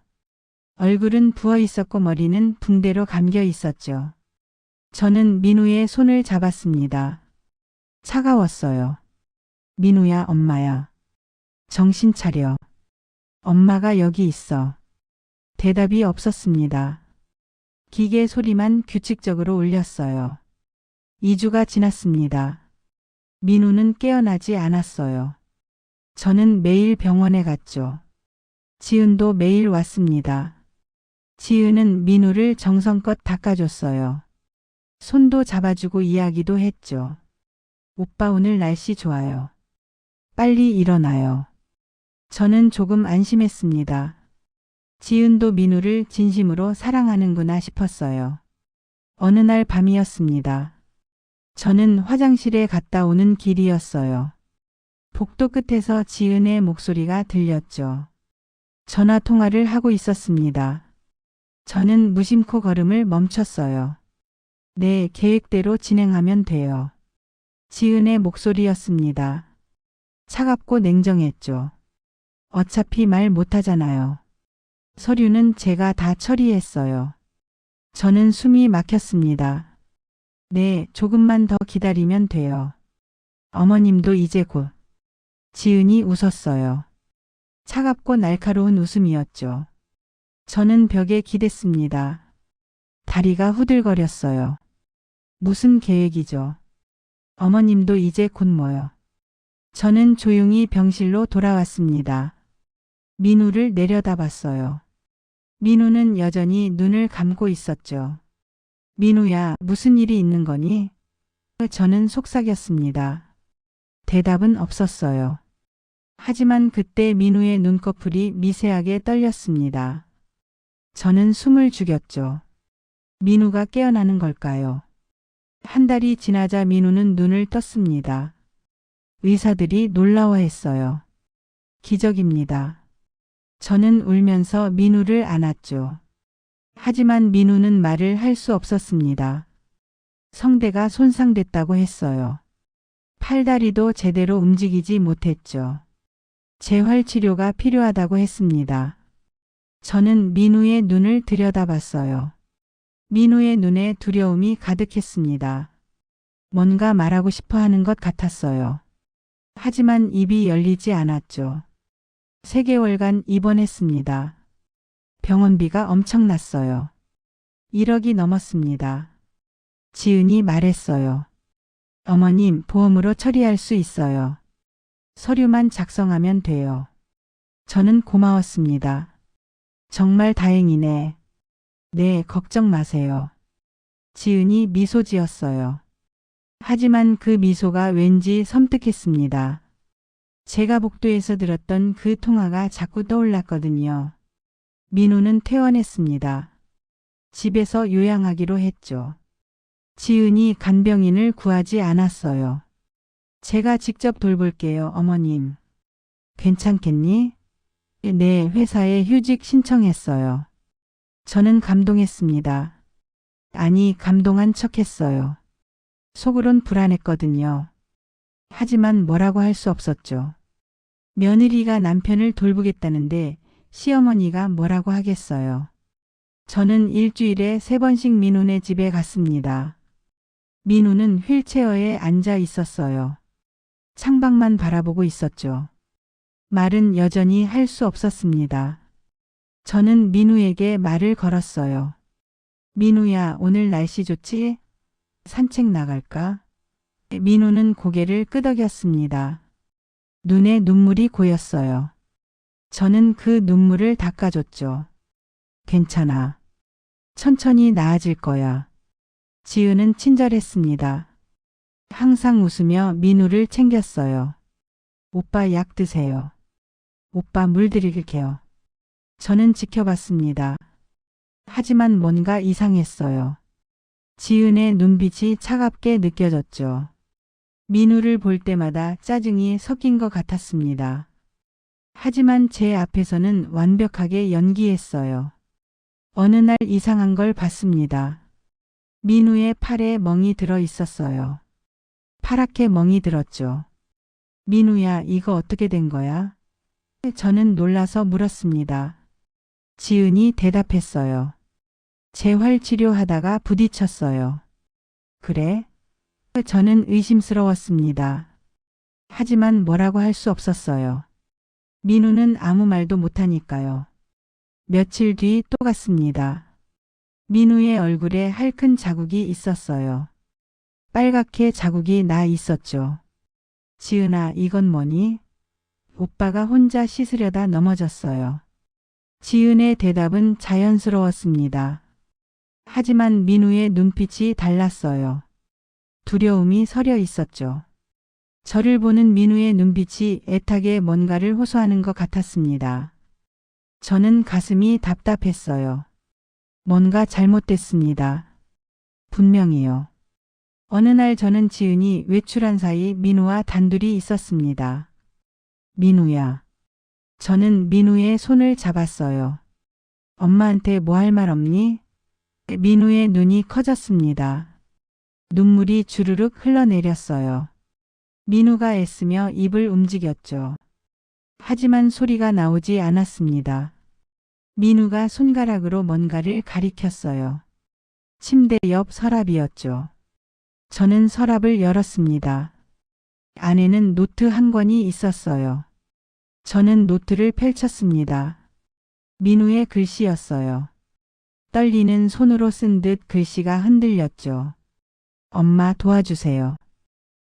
얼굴은 부어 있었고 머리는 붕대로 감겨 있었죠. 저는 민우의 손을 잡았습니다. 차가웠어요. 민우야, 엄마야. 정신 차려. 엄마가 여기 있어. 대답이 없었습니다. 기계 소리만 규칙적으로 울렸어요. 2주가 지났습니다. 민우는 깨어나지 않았어요. 저는 매일 병원에 갔죠. 지은도 매일 왔습니다. 지은은 민우를 정성껏 닦아줬어요. 손도 잡아주고 이야기도 했죠. 오빠 오늘 날씨 좋아요. 빨리 일어나요. 저는 조금 안심했습니다. 지은도 민우를 진심으로 사랑하는구나 싶었어요. 어느 날 밤이었습니다. 저는 화장실에 갔다 오는 길이었어요. 복도 끝에서 지은의 목소리가 들렸죠. 전화 통화를 하고 있었습니다. 저는 무심코 걸음을 멈췄어요. 네, 계획대로 진행하면 돼요. 지은의 목소리였습니다. 차갑고 냉정했죠. 어차피 말 못하잖아요. 서류는 제가 다 처리했어요. 저는 숨이 막혔습니다. 네, 조금만 더 기다리면 돼요. 어머님도 이제 곧. 지은이 웃었어요. 차갑고 날카로운 웃음이었죠. 저는 벽에 기댔습니다. 다리가 후들거렸어요. 무슨 계획이죠? 어머님도 이제 곧 뭐요? 저는 조용히 병실로 돌아왔습니다. 민우를 내려다봤어요. 민우는 여전히 눈을 감고 있었죠. 민우야, 무슨 일이 있는 거니? 저는 속삭였습니다. 대답은 없었어요. 하지만 그때 민우의 눈꺼풀이 미세하게 떨렸습니다. 저는 숨을 죽였죠. 민우가 깨어나는 걸까요? 한 달이 지나자 민우는 눈을 떴습니다. 의사들이 놀라워했어요. 기적입니다. 저는 울면서 민우를 안았죠. 하지만 민우는 말을 할 수 없었습니다. 성대가 손상됐다고 했어요. 팔다리도 제대로 움직이지 못했죠. 재활치료가 필요하다고 했습니다. 저는 민우의 눈을 들여다봤어요. 민우의 눈에 두려움이 가득했습니다. 뭔가 말하고 싶어 하는 것 같았어요. 하지만 입이 열리지 않았죠. 3개월간 입원했습니다. 병원비가 엄청났어요. 1억이 넘었습니다. 지은이 말했어요. 어머님, 보험으로 처리할 수 있어요. 서류만 작성하면 돼요. 저는 고마웠습니다. 정말 다행이네. 네, 걱정 마세요. 지은이 미소 지었어요. 하지만 그 미소가 왠지 섬뜩했습니다. 제가 복도에서 들었던 그 통화가 자꾸 떠올랐거든요. 민우는 퇴원했습니다. 집에서 요양하기로 했죠. 지은이 간병인을 구하지 않았어요. 제가 직접 돌볼게요, 어머님. 괜찮겠니? 네, 회사에 휴직 신청했어요. 저는 감동했습니다. 아니, 감동한 척했어요. 속으론 불안했거든요. 하지만 뭐라고 할 수 없었죠. 며느리가 남편을 돌보겠다는데 시어머니가 뭐라고 하겠어요. 저는 일주일에 3번씩 민우네 집에 갔습니다. 민우는 휠체어에 앉아 있었어요. 창밖만 바라보고 있었죠. 말은 여전히 할 수 없었습니다. 저는 민우에게 말을 걸었어요. 민우야, 오늘 날씨 좋지? 산책 나갈까? 민우는 고개를 끄덕였습니다. 눈에 눈물이 고였어요. 저는 그 눈물을 닦아줬죠. 괜찮아. 천천히 나아질 거야. 지은은 친절했습니다. 항상 웃으며 민우를 챙겼어요. 오빠 약 드세요. 오빠 물 드릴게요. 저는 지켜봤습니다. 하지만 뭔가 이상했어요. 지은의 눈빛이 차갑게 느껴졌죠. 민우를 볼 때마다 짜증이 섞인 것 같았습니다. 하지만 제 앞에서는 완벽하게 연기했어요. 어느 날 이상한 걸 봤습니다. 민우의 팔에 멍이 들어 있었어요. 파랗게 멍이 들었죠. 민우야, 이거 어떻게 된 거야? 저는 놀라서 물었습니다. 지은이 대답했어요. 재활치료하다가 부딪혔어요. 그래? 저는 의심스러웠습니다. 하지만 뭐라고 할 수 없었어요. 민우는 아무 말도 못하니까요. 며칠 뒤 또 갔습니다. 민우의 얼굴에 할큰 자국이 있었어요. 빨갛게 자국이 나 있었죠. 지은아, 이건 뭐니? 오빠가 혼자 씻으려다 넘어졌어요. 지은의 대답은 자연스러웠습니다. 하지만 민우의 눈빛이 달랐어요. 두려움이 서려 있었죠. 저를 보는 민우의 눈빛이 애타게 뭔가를 호소하는 것 같았습니다. 저는 가슴이 답답했어요. 뭔가 잘못됐습니다. 분명히요. 어느 날 저는 지은이 외출한 사이 민우와 단둘이 있었습니다. 민우야. 저는 민우의 손을 잡았어요. 엄마한테 뭐 할 말 없니? 민우의 눈이 커졌습니다. 눈물이 주르륵 흘러내렸어요. 민우가 애쓰며 입을 움직였죠. 하지만 소리가 나오지 않았습니다. 민우가 손가락으로 뭔가를 가리켰어요. 침대 옆 서랍이었죠. 저는 서랍을 열었습니다. 안에는 노트 한 권이 있었어요. 저는 노트를 펼쳤습니다. 민우의 글씨였어요. 떨리는 손으로 쓴 듯 글씨가 흔들렸죠. 엄마 도와주세요.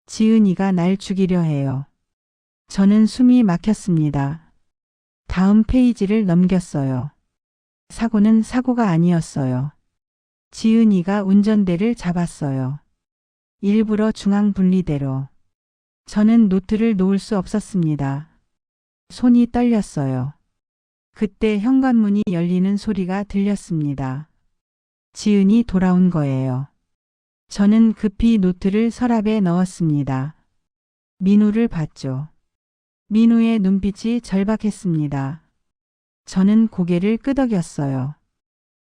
지은이가 날 죽이려 해요. 저는 숨이 막혔습니다. 다음 페이지를 넘겼어요. 사고는 사고가 아니었어요. 지은이가 운전대를 잡았어요. 일부러 중앙분리대로. 저는 노트를 놓을 수 없었습니다. 손이 떨렸어요. 그때 현관문이 열리는 소리가 들렸습니다. 지은이 돌아온 거예요. 저는 급히 노트를 서랍에 넣었습니다. 민우를 봤죠. 민우의 눈빛이 절박했습니다. 저는 고개를 끄덕였어요.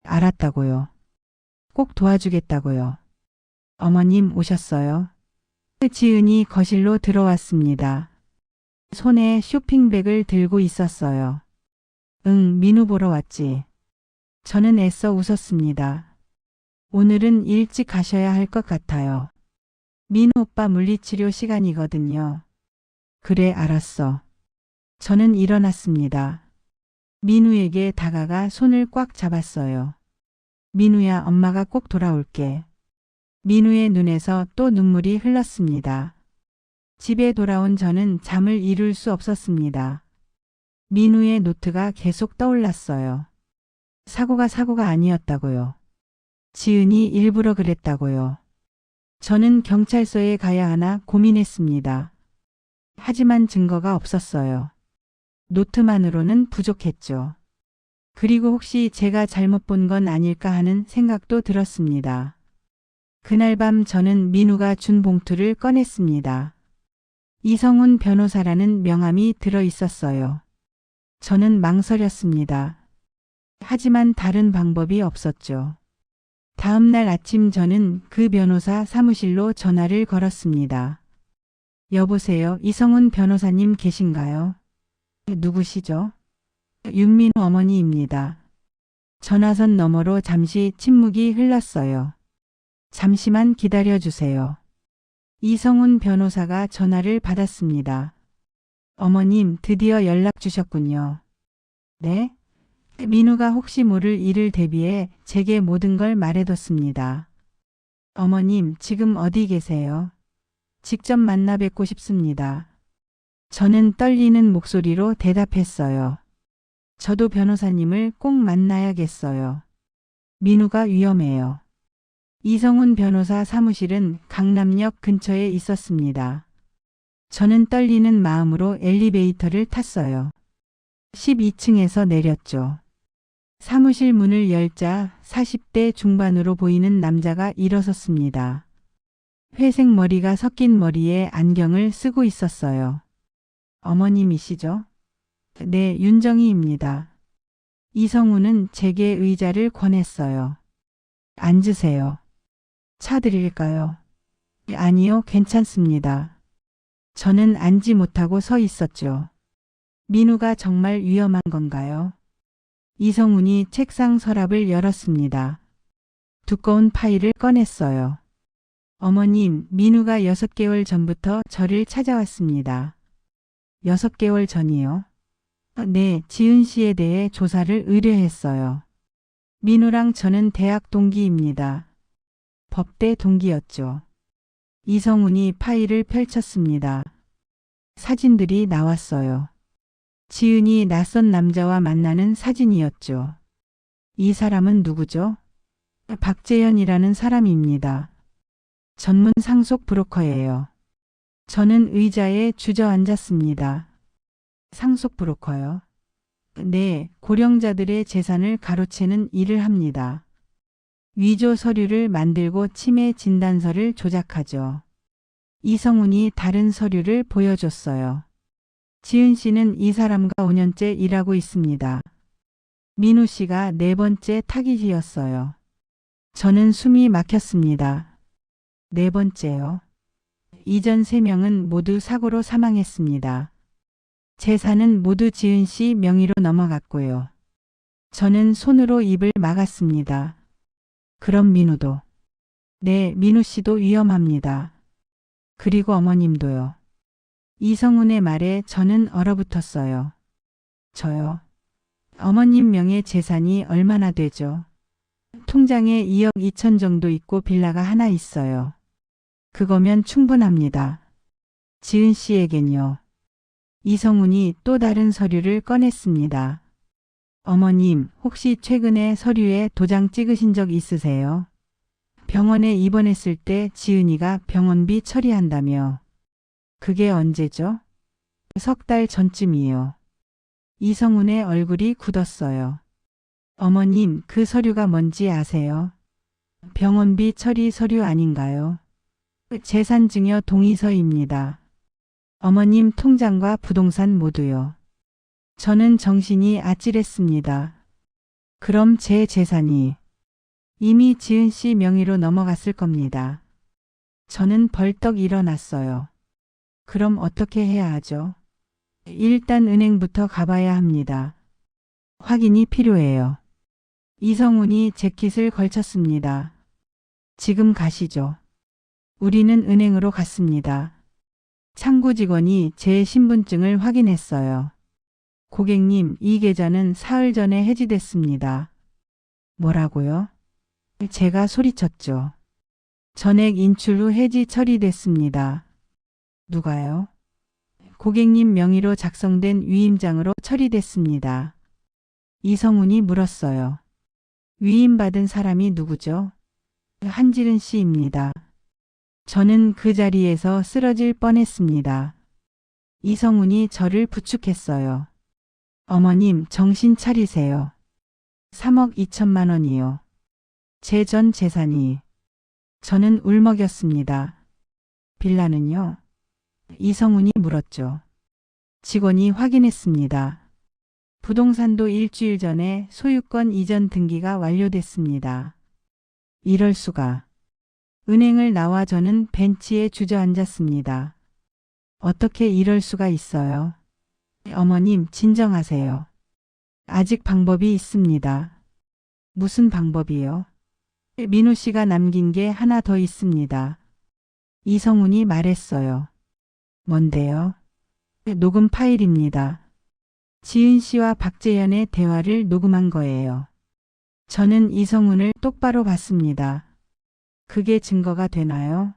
알았다고요. 꼭 도와주겠다고요. 어머님 오셨어요? 지은이 거실로 들어왔습니다. 손에 쇼핑백을 들고 있었어요. 응, 민우 보러 왔지. 저는 애써 웃었습니다. 오늘은 일찍 가셔야 할 것 같아요. 민우 오빠 물리치료 시간이거든요. 그래, 알았어. 저는 일어났습니다. 민우에게 다가가 손을 꽉 잡았어요. 민우야, 엄마가 꼭 돌아올게. 민우의 눈에서 또 눈물이 흘렀습니다. 집에 돌아온 저는 잠을 이룰 수 없었습니다. 민우의 노트가 계속 떠올랐어요. 사고가 아니었다고요. 지은이 일부러 그랬다고요. 저는 경찰서에 가야 하나 고민했습니다. 하지만 증거가 없었어요. 노트만으로는 부족했죠. 그리고 혹시 제가 잘못 본 건 아닐까 하는 생각도 들었습니다. 그날 밤 저는 민우가 준 봉투를 꺼냈습니다. 이성훈 변호사라는 명함이 들어 있었어요. 저는 망설였습니다. 하지만 다른 방법이 없었죠. 다음 날 아침 저는 그 변호사 사무실로 전화를 걸었습니다. 여보세요, 이성훈 변호사님 계신가요? 누구시죠? 윤민우 어머니입니다. 전화선 너머로 잠시 침묵이 흘렀어요. 잠시만 기다려주세요. 이성훈 변호사가 전화를 받았습니다. 어머님, 드디어 연락 주셨군요. 네? 민우가 혹시 모를 일을 대비해 제게 모든 걸 말해뒀습니다. 어머님, 지금 어디 계세요? 직접 만나 뵙고 싶습니다. 저는 떨리는 목소리로 대답했어요. 저도 변호사님을 꼭 만나야겠어요. 민우가 위험해요. 이성훈 변호사 사무실은 강남역 근처에 있었습니다. 저는 떨리는 마음으로 엘리베이터를 탔어요. 12층에서 내렸죠. 사무실 문을 열자 40대 중반으로 보이는 남자가 일어섰습니다. 회색 머리가 섞인 머리에 안경을 쓰고 있었어요. 어머님이시죠? 네, 윤정희입니다. 이성훈은 제게 의자를 권했어요. 앉으세요. 차 드릴까요? 아니요, 괜찮습니다. 저는 앉지 못하고 서 있었죠. 민우가 정말 위험한 건가요? 이성훈이 책상 서랍을 열었습니다. 두꺼운 파일을 꺼냈어요. 어머님, 민우가 6개월 전부터 저를 찾아왔습니다. 6개월 전이요? 네, 지은 씨에 대해 조사를 의뢰했어요. 민우랑 저는 대학 동기입니다. 법대 동기였죠. 이성훈이 파일을 펼쳤습니다. 사진들이 나왔어요. 지은이 낯선 남자와 만나는 사진이었죠. 이 사람은 누구죠? 박재현이라는 사람입니다. 전문 상속 브로커예요. 저는 의자에 주저앉았습니다. 상속 브로커요? 네, 고령자들의 재산을 가로채는 일을 합니다. 위조 서류를 만들고 치매 진단서를 조작하죠. 이성훈이 다른 서류를 보여줬어요. 지은 씨는 이 사람과 5년째 일하고 있습니다. 민우 씨가 4번째 타깃이었어요. 저는 숨이 막혔습니다. 4번째요. 이전 3명은 모두 사고로 사망했습니다. 재산은 모두 지은 씨 명의로 넘어갔고요. 저는 손으로 입을 막았습니다. 그럼 민우도. 네, 민우 씨도 위험합니다. 그리고 어머님도요. 이성훈의 말에 저는 얼어붙었어요. 저요. 어머님 명의 재산이 얼마나 되죠? 통장에 2억 2천 정도 있고 빌라가 하나 있어요. 그거면 충분합니다. 지은 씨에겐요. 이성훈이 또 다른 서류를 꺼냈습니다. 어머님, 혹시 최근에 서류에 도장 찍으신 적 있으세요? 병원에 입원했을 때 지은이가 병원비 처리한다며. 그게 언제죠? 3달 전쯤이요. 이성훈의 얼굴이 굳었어요. 어머님, 그 서류가 뭔지 아세요? 병원비 처리 서류 아닌가요? 재산증여 동의서입니다. 어머님 통장과 부동산 모두요. 저는 정신이 아찔했습니다. 그럼 제 재산이 이미 지은 씨 명의로 넘어갔을 겁니다. 저는 벌떡 일어났어요. 그럼 어떻게 해야 하죠? 일단 은행부터 가봐야 합니다. 확인이 필요해요. 이성훈이 재킷을 걸쳤습니다. 지금 가시죠. 우리는 은행으로 갔습니다. 창구 직원이 제 신분증을 확인했어요. 고객님, 이 계좌는 사흘 전에 해지됐습니다. 뭐라고요? 제가 소리쳤죠. 전액 인출 후 해지 처리됐습니다. 누가요? 고객님 명의로 작성된 위임장으로 처리됐습니다. 이성훈이 물었어요. 위임받은 사람이 누구죠? 한지른 씨입니다. 저는 그 자리에서 쓰러질 뻔했습니다. 이성훈이 저를 부축했어요. 어머님, 정신 차리세요. 3억 2천만 원이요. 제 전 재산이. 저는 울먹였습니다. 빌라는요? 이성훈이 물었죠. 직원이 확인했습니다. 부동산도 일주일 전에 소유권 이전 등기가 완료됐습니다. 이럴 수가. 은행을 나와 저는 벤치에 주저앉았습니다. 어떻게 이럴 수가 있어요? 어머님, 진정하세요. 아직 방법이 있습니다. 무슨 방법이요? 민우 씨가 남긴 게 하나 더 있습니다. 이성훈이 말했어요. 뭔데요? 녹음 파일입니다. 지은 씨와 박재현의 대화를 녹음한 거예요. 저는 이성훈을 똑바로 봤습니다. 그게 증거가 되나요?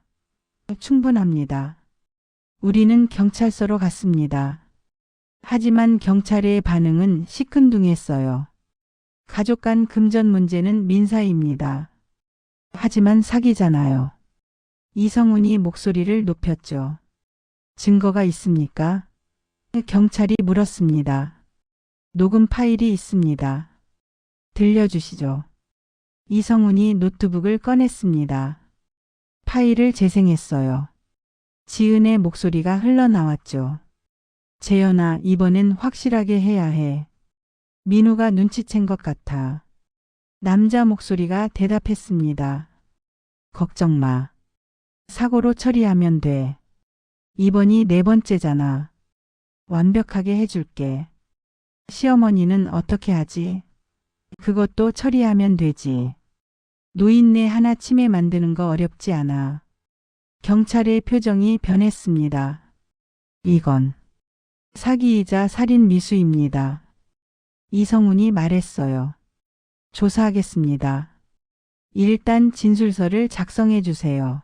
충분합니다. 우리는 경찰서로 갔습니다. 하지만 경찰의 반응은 시큰둥했어요. 가족 간 금전 문제는 민사입니다. 하지만 사기잖아요. 이성훈이 목소리를 높였죠. 증거가 있습니까? 경찰이 물었습니다. 녹음 파일이 있습니다. 들려주시죠. 이성훈이 노트북을 꺼냈습니다. 파일을 재생했어요. 지은의 목소리가 흘러나왔죠. 재현아, 이번엔 확실하게 해야 해. 민우가 눈치챈 것 같아. 남자 목소리가 대답했습니다. 걱정 마. 사고로 처리하면 돼. 이번이 4번째잖아. 완벽하게 해줄게. 시어머니는 어떻게 하지? 그것도 처리하면 되지. 노인네 하나 치매 만드는 거 어렵지 않아. 경찰의 표정이 변했습니다. 이건 사기이자 살인 미수입니다. 이성훈이 말했어요. 조사하겠습니다. 일단 진술서를 작성해 주세요.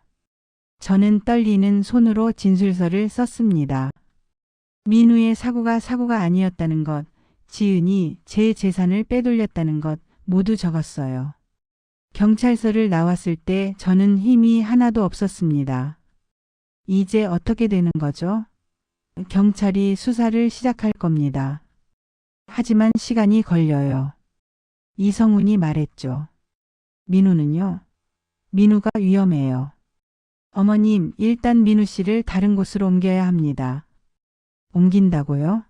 저는 떨리는 손으로 진술서를 썼습니다. 민우의 사고가 아니었다는 것, 지은이 제 재산을 빼돌렸다는 것 모두 적었어요. 경찰서를 나왔을 때 저는 힘이 하나도 없었습니다. 이제 어떻게 되는 거죠? 경찰이 수사를 시작할 겁니다. 하지만 시간이 걸려요. 이성훈이 말했죠. 민우는요? 민우가 위험해요. 어머님, 일단 민우 씨를 다른 곳으로 옮겨야 합니다. 옮긴다고요?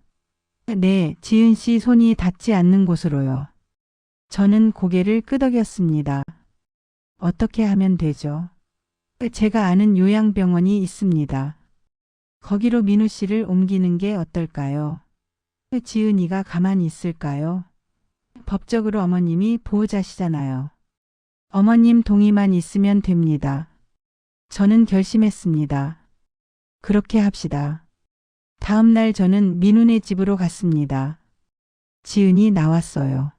네, 지은 씨 손이 닿지 않는 곳으로요. 저는 고개를 끄덕였습니다. 어떻게 하면 되죠? 제가 아는 요양병원이 있습니다. 거기로 민우 씨를 옮기는 게 어떨까요? 지은이가 가만히 있을까요? 법적으로 어머님이 보호자시잖아요. 어머님 동의만 있으면 됩니다. 저는 결심했습니다. 그렇게 합시다. 다음 날 저는 민우네 집으로 갔습니다. 지은이 나왔어요.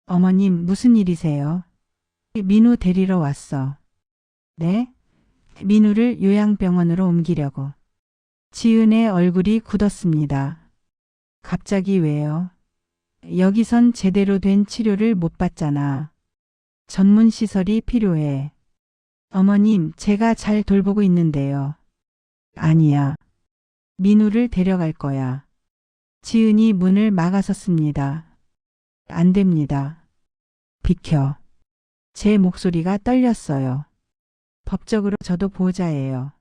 어머님, 무슨 일이세요? 민우 데리러 왔어. 네? 민우를 요양병원으로 옮기려고. 지은의 얼굴이 굳었습니다. 갑자기 왜요? 여기선 제대로 된 치료를 못 받잖아. 전문 시설이 필요해. 어머님, 제가 잘 돌보고 있는데요. 아니야. 민우를 데려갈 거야. 지은이 문을 막아섰습니다. 안 됩니다. 비켜. 제 목소리가 떨렸어요. 법적으로 저도 보호자예요.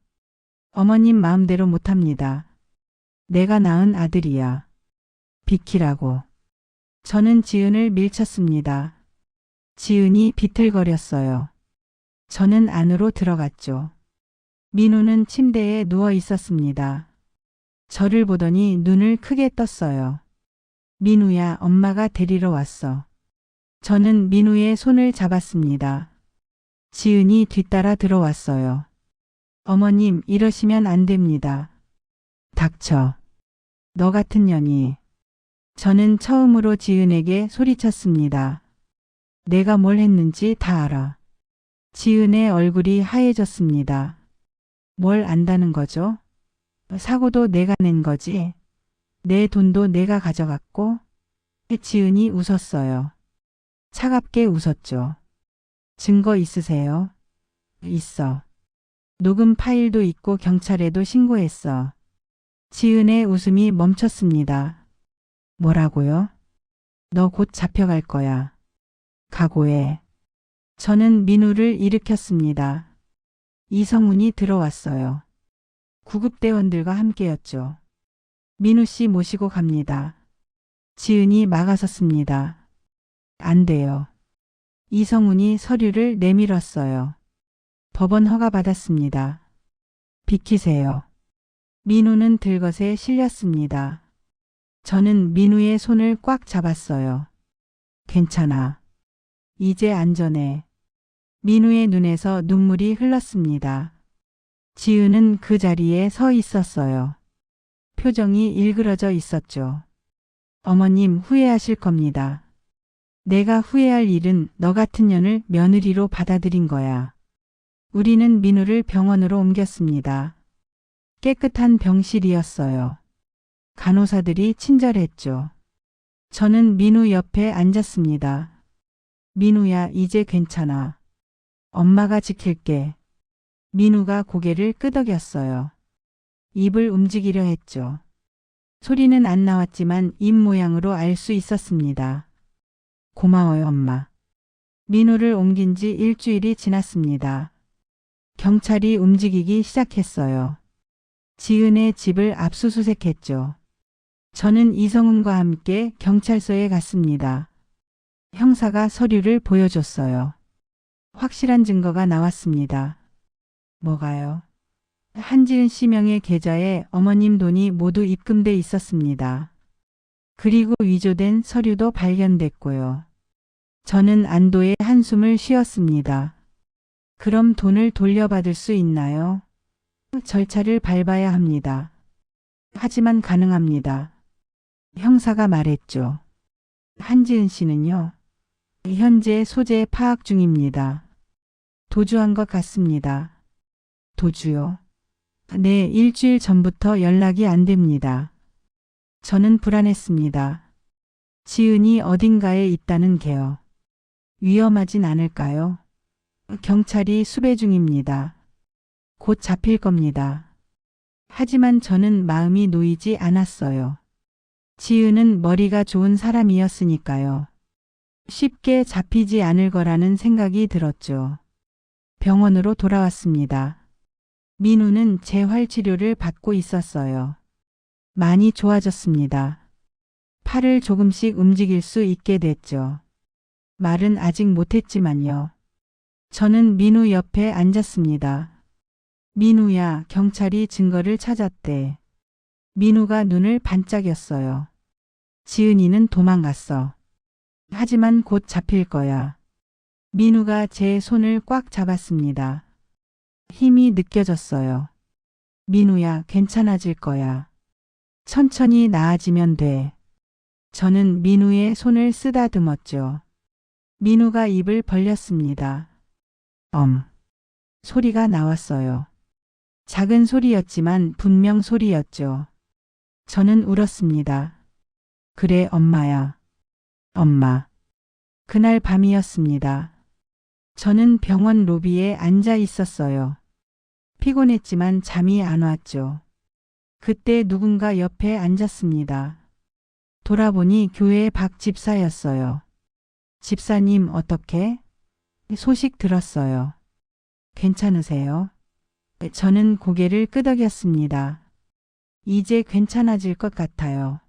어머님 마음대로 못합니다. 내가 낳은 아들이야. 비키라고. 저는 지은을 밀쳤습니다. 지은이 비틀거렸어요. 저는 안으로 들어갔죠. 민우는 침대에 누워 있었습니다. 저를 보더니 눈을 크게 떴어요. 민우야, 엄마가 데리러 왔어. 저는 민우의 손을 잡았습니다. 지은이 뒤따라 들어왔어요. 어머님, 이러시면 안 됩니다. 닥쳐. 너 같은 년이. 저는 처음으로 지은에게 소리쳤습니다. 내가 뭘 했는지 다 알아. 지은의 얼굴이 하얘졌습니다. 뭘 안다는 거죠? 사고도 내가 낸 거지. 내 돈도 내가 가져갔고. 지은이 웃었어요. 차갑게 웃었죠. 증거 있으세요? 있어. 녹음 파일도 있고 경찰에도 신고했어. 지은의 웃음이 멈췄습니다. 뭐라고요? 너 곧 잡혀갈 거야. 각오해. 저는 민우를 일으켰습니다. 이성훈이 들어왔어요. 구급대원들과 함께였죠. 민우 씨 모시고 갑니다. 지은이 막아섰습니다. 안 돼요. 이성훈이 서류를 내밀었어요. 법원 허가 받았습니다. 비키세요. 민우는 들것에 실렸습니다. 저는 민우의 손을 꽉 잡았어요. 괜찮아. 이제 안전해. 민우의 눈에서 눈물이 흘렀습니다. 지은은 그 자리에 서 있었어요. 표정이 일그러져 있었죠. 어머님, 후회하실 겁니다. 내가 후회할 일은 너 같은 년을 며느리로 받아들인 거야. 우리는 민우를 병원으로 옮겼습니다. 깨끗한 병실이었어요. 간호사들이 친절했죠. 저는 민우 옆에 앉았습니다. 민우야, 이제 괜찮아. 엄마가 지킬게. 민우가 고개를 끄덕였어요. 입을 움직이려 했죠. 소리는 안 나왔지만 입 모양으로 알 수 있었습니다. 고마워요, 엄마. 민우를 옮긴 지 일주일이 지났습니다. 경찰이 움직이기 시작했어요. 지은의 집을 압수수색했죠. 저는 이성훈과 함께 경찰서에 갔습니다. 형사가 서류를 보여줬어요. 확실한 증거가 나왔습니다. 뭐가요? 한지은 씨 명의 계좌에 어머님 돈이 모두 입금돼 있었습니다. 그리고 위조된 서류도 발견됐고요. 저는 안도의 한숨을 쉬었습니다. 그럼 돈을 돌려받을 수 있나요? 절차를 밟아야 합니다. 하지만 가능합니다. 형사가 말했죠. 한지은 씨는요, 현재 소재 파악 중입니다. 도주한 것 같습니다. 도주요? 네, 일주일 전부터 연락이 안 됩니다. 저는 불안했습니다. 지은이 어딘가에 있다는 게요. 위험하진 않을까요? 경찰이 수배 중입니다. 곧 잡힐 겁니다. 하지만 저는 마음이 놓이지 않았어요. 지은은 머리가 좋은 사람이었으니까요. 쉽게 잡히지 않을 거라는 생각이 들었죠. 병원으로 돌아왔습니다. 민우는 재활치료를 받고 있었어요. 많이 좋아졌습니다. 팔을 조금씩 움직일 수 있게 됐죠. 말은 아직 못했지만요. 저는 민우 옆에 앉았습니다. 민우야, 경찰이 증거를 찾았대. 민우가 눈을 반짝였어요. 지은이는 도망갔어. 하지만 곧 잡힐 거야. 민우가 제 손을 꽉 잡았습니다. 힘이 느껴졌어요. 민우야, 괜찮아질 거야. 천천히 나아지면 돼. 저는 민우의 손을 쓰다듬었죠. 민우가 입을 벌렸습니다. 소리가 나왔어요. 작은 소리였지만 분명 소리였죠. 저는 울었습니다. 그래, 엄마야. 엄마. 그날 밤이었습니다. 저는 병원 로비에 앉아 있었어요. 피곤했지만 잠이 안 왔죠. 그때 누군가 옆에 앉았습니다. 돌아보니 교회 박 집사였어요. 집사님, 어떻게? 소식 들었어요. 괜찮으세요? 저는 고개를 끄덕였습니다. 이제 괜찮아질 것 같아요.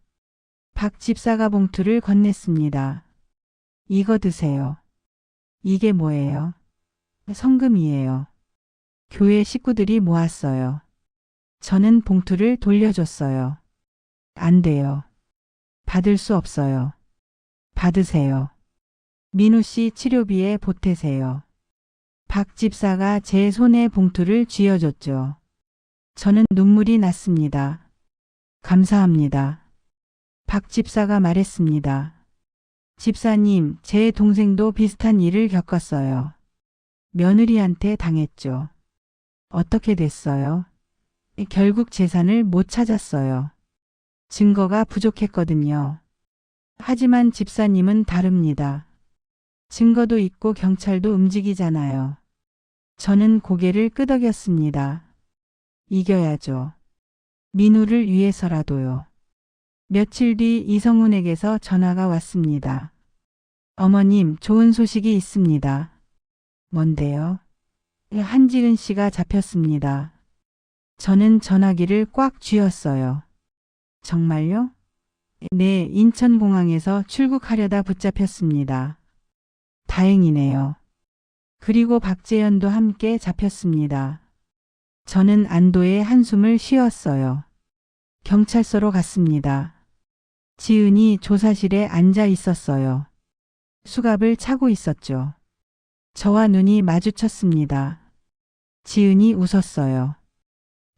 박 집사가 봉투를 건넸습니다. 이거 드세요. 이게 뭐예요? 성금이에요. 교회 식구들이 모았어요. 저는 봉투를 돌려줬어요. 안 돼요. 받을 수 없어요. 받으세요. 민우 씨 치료비에 보태세요. 박 집사가 제 손에 봉투를 쥐어줬죠. 저는 눈물이 났습니다. 감사합니다. 박 집사가 말했습니다. 집사님, 제 동생도 비슷한 일을 겪었어요. 며느리한테 당했죠. 어떻게 됐어요? 결국 재산을 못 찾았어요. 증거가 부족했거든요. 하지만 집사님은 다릅니다. 증거도 있고 경찰도 움직이잖아요. 저는 고개를 끄덕였습니다. 이겨야죠. 민우를 위해서라도요. 며칠 뒤 이성훈에게서 전화가 왔습니다. 어머님, 좋은 소식이 있습니다. 뭔데요? 한지은 씨가 잡혔습니다. 저는 전화기를 꽉 쥐었어요. 정말요? 네, 인천공항에서 출국하려다 붙잡혔습니다. 다행이네요. 그리고 박재현도 함께 잡혔습니다. 저는 안도의 한숨을 쉬었어요. 경찰서로 갔습니다. 지은이 조사실에 앉아 있었어요. 수갑을 차고 있었죠. 저와 눈이 마주쳤습니다. 지은이 웃었어요.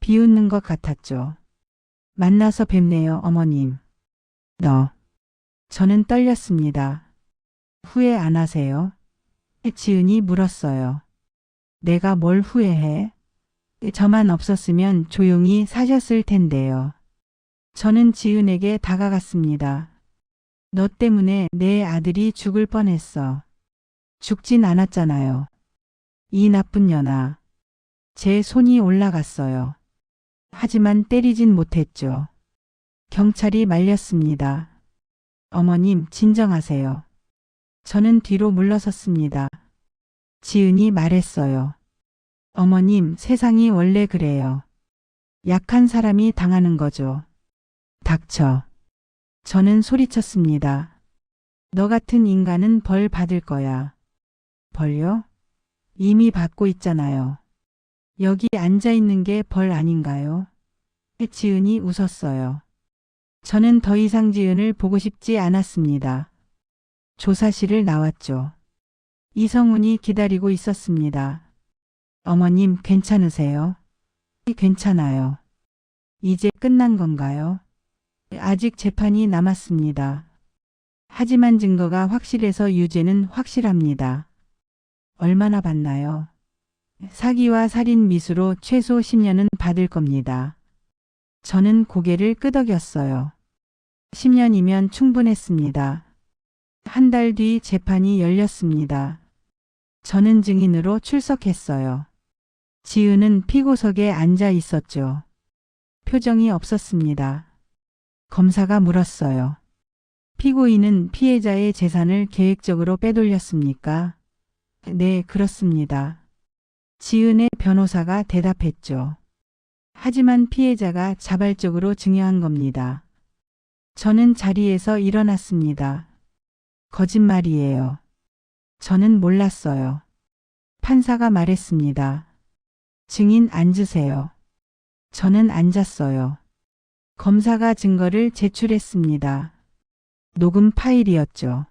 비웃는 것 같았죠. 만나서 뵙네요, 어머님. 저는 떨렸습니다. 후회 안 하세요? 지은이 물었어요. 내가 뭘 후회해? 저만 없었으면 조용히 사셨을 텐데요. 저는 지은에게 다가갔습니다. 너 때문에 내 아들이 죽을 뻔했어. 죽진 않았잖아요. 이 나쁜 년아. 제 손이 올라갔어요. 하지만 때리진 못했죠. 경찰이 말렸습니다. 어머님, 진정하세요. 저는 뒤로 물러섰습니다. 지은이 말했어요. 어머님, 세상이 원래 그래요. 약한 사람이 당하는 거죠. 닥쳐. 저는 소리쳤습니다. 너 같은 인간은 벌 받을 거야. 벌요? 이미 받고 있잖아요. 여기 앉아 있는 게 벌 아닌가요? 지은이 웃었어요. 저는 더 이상 지은을 보고 싶지 않았습니다. 조사실을 나왔죠. 이성훈이 기다리고 있었습니다. 어머님, 괜찮으세요? 괜찮아요. 이제 끝난 건가요? 아직 재판이 남았습니다. 하지만 증거가 확실해서 유죄는 확실합니다. 얼마나 받나요? 사기와 살인 미수로 최소 10년은 받을 겁니다. 저는 고개를 끄덕였어요. 10년이면 충분했습니다. 한 달 뒤 재판이 열렸습니다. 저는 증인으로 출석했어요. 지은은 피고석에 앉아 있었죠. 표정이 없었습니다. 검사가 물었어요. 피고인은 피해자의 재산을 계획적으로 빼돌렸습니까? 네, 그렇습니다. 지은의 변호사가 대답했죠. 하지만 피해자가 자발적으로 증여한 겁니다. 저는 자리에서 일어났습니다. 거짓말이에요. 저는 몰랐어요. 판사가 말했습니다. 증인 앉으세요. 저는 앉았어요. 검사가 증거를 제출했습니다. 녹음 파일이었죠.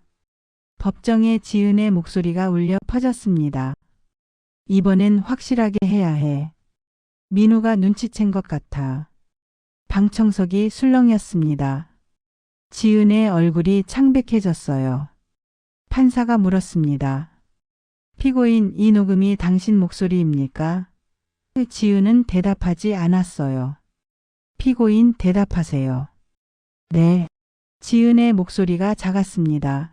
법정에 지은의 목소리가 울려 퍼졌습니다. 이번엔 확실하게 해야 해. 민우가 눈치챈 것 같아. 방청석이 술렁였습니다. 지은의 얼굴이 창백해졌어요. 판사가 물었습니다. 피고인, 이 녹음이 당신 목소리입니까? 지은은 대답하지 않았어요. 피고인, 대답하세요. 네. 지은의 목소리가 작았습니다.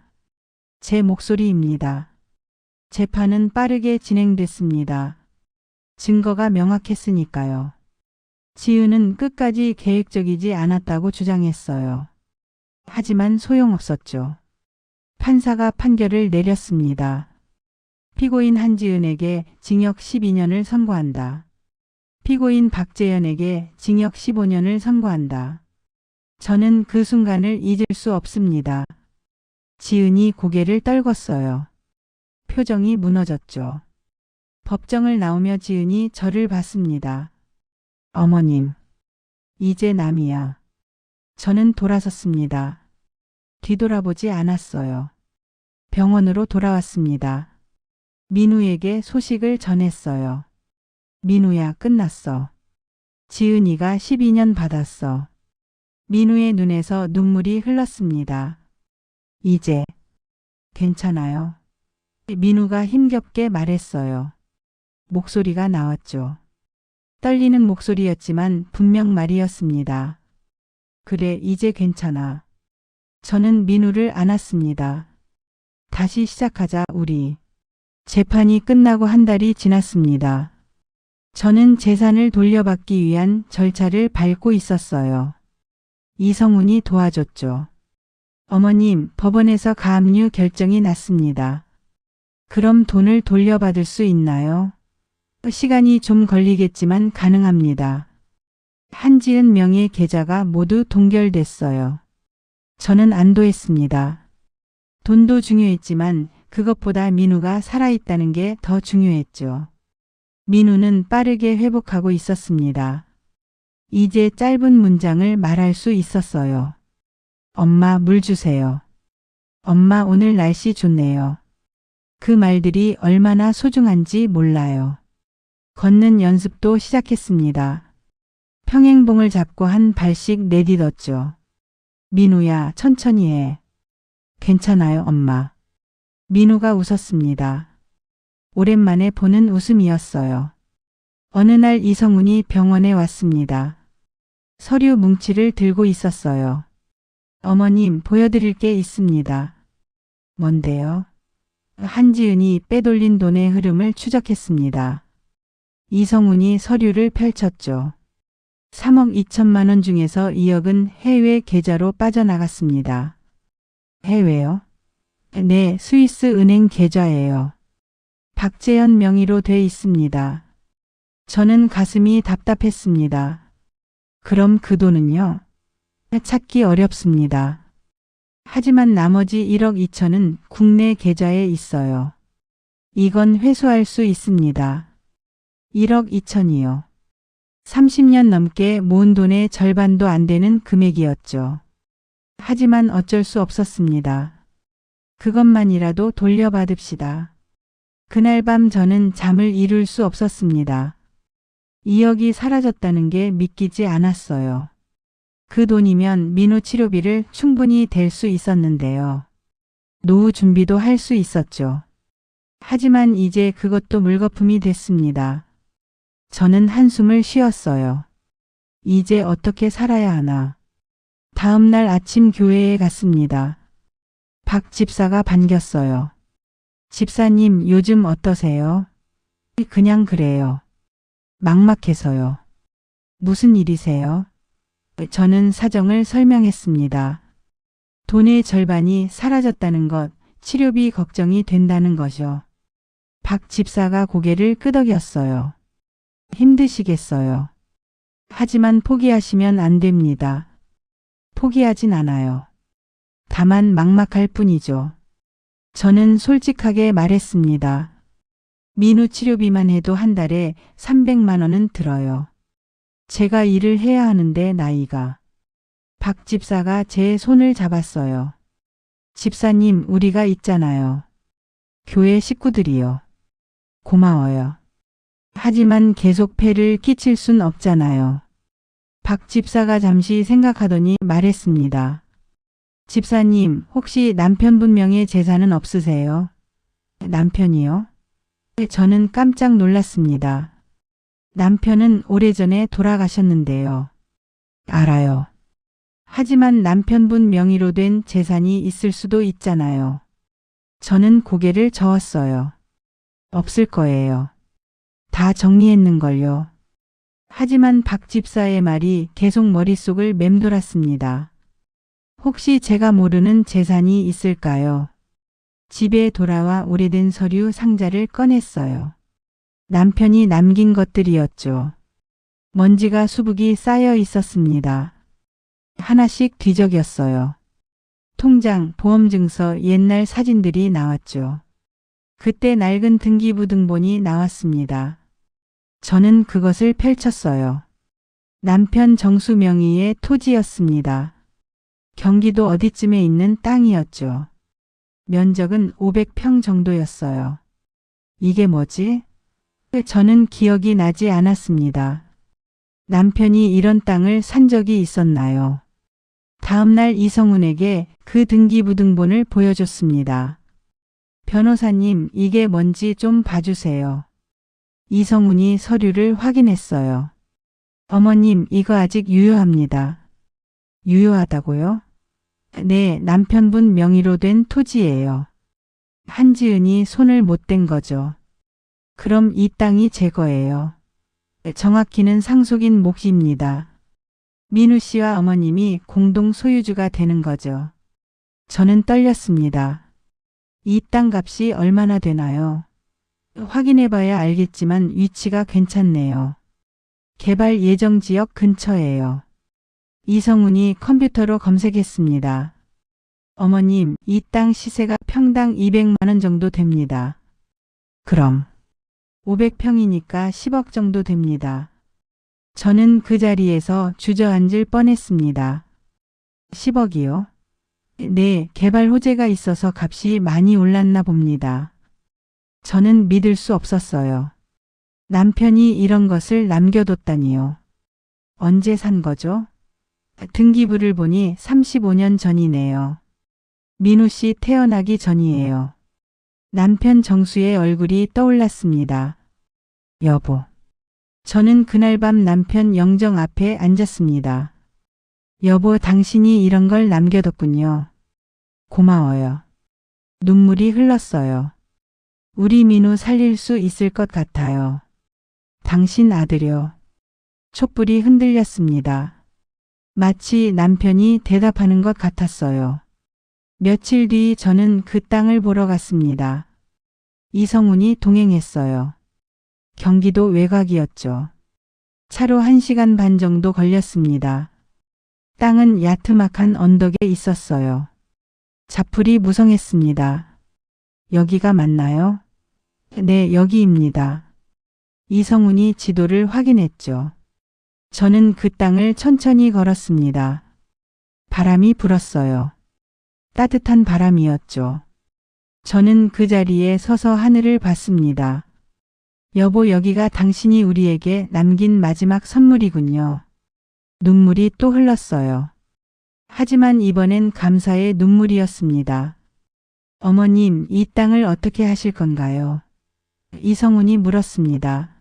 제 목소리입니다. 재판은 빠르게 진행됐습니다. 증거가 명확했으니까요. 지은은 끝까지 계획적이지 않았다고 주장했어요. 하지만 소용없었죠. 판사가 판결을 내렸습니다. 피고인 한지은에게 징역 12년을 선고한다. 피고인 박재현에게 징역 15년을 선고한다. 저는 그 순간을 잊을 수 없습니다. 지은이 고개를 떨궜어요. 표정이 무너졌죠. 법정을 나오며 지은이 저를 봤습니다. 어머님, 이제 남이야. 저는 돌아섰습니다. 뒤돌아보지 않았어요. 병원으로 돌아왔습니다. 민우에게 소식을 전했어요. 민우야, 끝났어. 지은이가 12년 받았어. 민우의 눈에서 눈물이 흘렀습니다. 이제 괜찮아요. 민우가 힘겹게 말했어요. 목소리가 나왔죠. 떨리는 목소리였지만 분명 말이었습니다. 그래, 이제 괜찮아. 저는 민우를 안았습니다. 다시 시작하자, 우리. 재판이 끝나고 한 달이 지났습니다. 저는 재산을 돌려받기 위한 절차를 밟고 있었어요. 이성훈이 도와줬죠. 어머님, 법원에서 가압류 결정이 났습니다. 그럼 돈을 돌려받을 수 있나요? 시간이 좀 걸리겠지만 가능합니다. 한지은 명의 계좌가 모두 동결됐어요. 저는 안도했습니다. 돈도 중요했지만 그것보다 민우가 살아있다는 게 더 중요했죠. 민우는 빠르게 회복하고 있었습니다. 이제 짧은 문장을 말할 수 있었어요. 엄마, 물 주세요. 엄마, 오늘 날씨 좋네요. 그 말들이 얼마나 소중한지 몰라요. 걷는 연습도 시작했습니다. 평행봉을 잡고 한 발씩 내딛었죠. 민우야, 천천히 해. 괜찮아요, 엄마. 민우가 웃었습니다. 오랜만에 보는 웃음이었어요. 어느 날 이성훈이 병원에 왔습니다. 서류 뭉치를 들고 있었어요. 어머님, 보여드릴 게 있습니다. 뭔데요? 한지은이 빼돌린 돈의 흐름을 추적했습니다. 이성훈이 서류를 펼쳤죠. 3억 2천만 원 중에서 2억은 해외 계좌로 빠져나갔습니다. 해외요? 네, 스위스 은행 계좌예요. 박재현 명의로 돼 있습니다. 저는 가슴이 답답했습니다. 그럼 그 돈은요? 찾기 어렵습니다. 하지만 나머지 1억 2천은 국내 계좌에 있어요. 이건 회수할 수 있습니다. 1억 2천이요. 30년 넘게 모은 돈의 절반도 안 되는 금액이었죠. 하지만 어쩔 수 없었습니다. 그것만이라도 돌려받읍시다. 그날 밤 저는 잠을 이룰 수 없었습니다. 2억이 사라졌다는 게 믿기지 않았어요. 그 돈이면 민우 치료비를 충분히 댈 수 있었는데요. 노후 준비도 할 수 있었죠. 하지만 이제 그것도 물거품이 됐습니다. 저는 한숨을 쉬었어요. 이제 어떻게 살아야 하나. 다음 날 아침 교회에 갔습니다. 박 집사가 반겼어요. 집사님, 요즘 어떠세요? 그냥 그래요. 막막해서요. 무슨 일이세요? 저는 사정을 설명했습니다. 돈의 절반이 사라졌다는 것, 치료비 걱정이 된다는 거죠. 박 집사가 고개를 끄덕였어요. 힘드시겠어요. 하지만 포기하시면 안 됩니다. 포기하진 않아요. 다만 막막할 뿐이죠. 저는 솔직하게 말했습니다. 민우 치료비만 해도 한 달에 300만 원은 들어요. 제가 일을 해야 하는데 나이가. 박 집사가 제 손을 잡았어요. 집사님, 우리가 있잖아요. 교회 식구들이요. 고마워요. 하지만 계속 폐를 끼칠 순 없잖아요. 박 집사가 잠시 생각하더니 말했습니다. 집사님, 혹시 남편분 명의 재산은 없으세요? 남편이요? 저는 깜짝 놀랐습니다. 남편은 오래전에 돌아가셨는데요. 알아요. 하지만 남편분 명의로 된 재산이 있을 수도 있잖아요. 저는 고개를 저었어요. 없을 거예요. 다 정리했는걸요. 하지만 박 집사의 말이 계속 머릿속을 맴돌았습니다. 혹시 제가 모르는 재산이 있을까요? 집에 돌아와 오래된 서류 상자를 꺼냈어요. 남편이 남긴 것들이었죠. 먼지가 수북이 쌓여 있었습니다. 하나씩 뒤적였어요. 통장, 보험증서, 옛날 사진들이 나왔죠. 그때 낡은 등기부등본이 나왔습니다. 저는 그것을 펼쳤어요. 남편 정수 명의의 토지였습니다. 경기도 어디쯤에 있는 땅이었죠. 면적은 500평 정도였어요. 이게 뭐지? 저는 기억이 나지 않았습니다. 남편이 이런 땅을 산 적이 있었나요? 다음 날 이성훈에게 그 등기부등본을 보여줬습니다. 변호사님, 이게 뭔지 좀 봐주세요. 이성훈이 서류를 확인했어요. 어머님, 이거 아직 유효합니다. 유효하다고요? 네, 남편분 명의로 된 토지예요. 한지은이 손을 못 댄 거죠. 그럼 이 땅이 제 거예요. 정확히는 상속인 몫입니다. 민우 씨와 어머님이 공동 소유주가 되는 거죠. 저는 떨렸습니다. 이 땅 값이 얼마나 되나요? 확인해봐야 알겠지만 위치가 괜찮네요. 개발 예정 지역 근처예요. 이성훈이 컴퓨터로 검색했습니다. 어머님, 이 땅 시세가 평당 200만 원 정도 됩니다. 그럼 500평이니까 10억 정도 됩니다. 저는 그 자리에서 주저앉을 뻔했습니다. 10억이요? 네, 개발 호재가 있어서 값이 많이 올랐나 봅니다. 저는 믿을 수 없었어요. 남편이 이런 것을 남겨뒀다니요. 언제 산 거죠? 등기부를 보니 35년 전이네요. 민우 씨 태어나기 전이에요. 남편 정수의 얼굴이 떠올랐습니다. 여보. 저는 그날 밤 남편 영정 앞에 앉았습니다. 여보, 당신이 이런 걸 남겨뒀군요. 고마워요. 눈물이 흘렀어요. 우리 민우 살릴 수 있을 것 같아요. 당신 아들요. 촛불이 흔들렸습니다. 마치 남편이 대답하는 것 같았어요. 며칠 뒤 저는 그 땅을 보러 갔습니다. 이성훈이 동행했어요. 경기도 외곽이었죠. 차로 1시간 반 정도 걸렸습니다. 땅은 야트막한 언덕에 있었어요. 자풀이 무성했습니다. 여기가 맞나요? 네, 여기입니다. 이성훈이 지도를 확인했죠. 저는 그 땅을 천천히 걸었습니다. 바람이 불었어요. 따뜻한 바람이었죠. 저는 그 자리에 서서 하늘을 봤습니다. 여보, 여기가 당신이 우리에게 남긴 마지막 선물이군요. 눈물이 또 흘렀어요. 하지만 이번엔 감사의 눈물이었습니다. 어머님, 이 땅을 어떻게 하실 건가요? 이성훈이 물었습니다.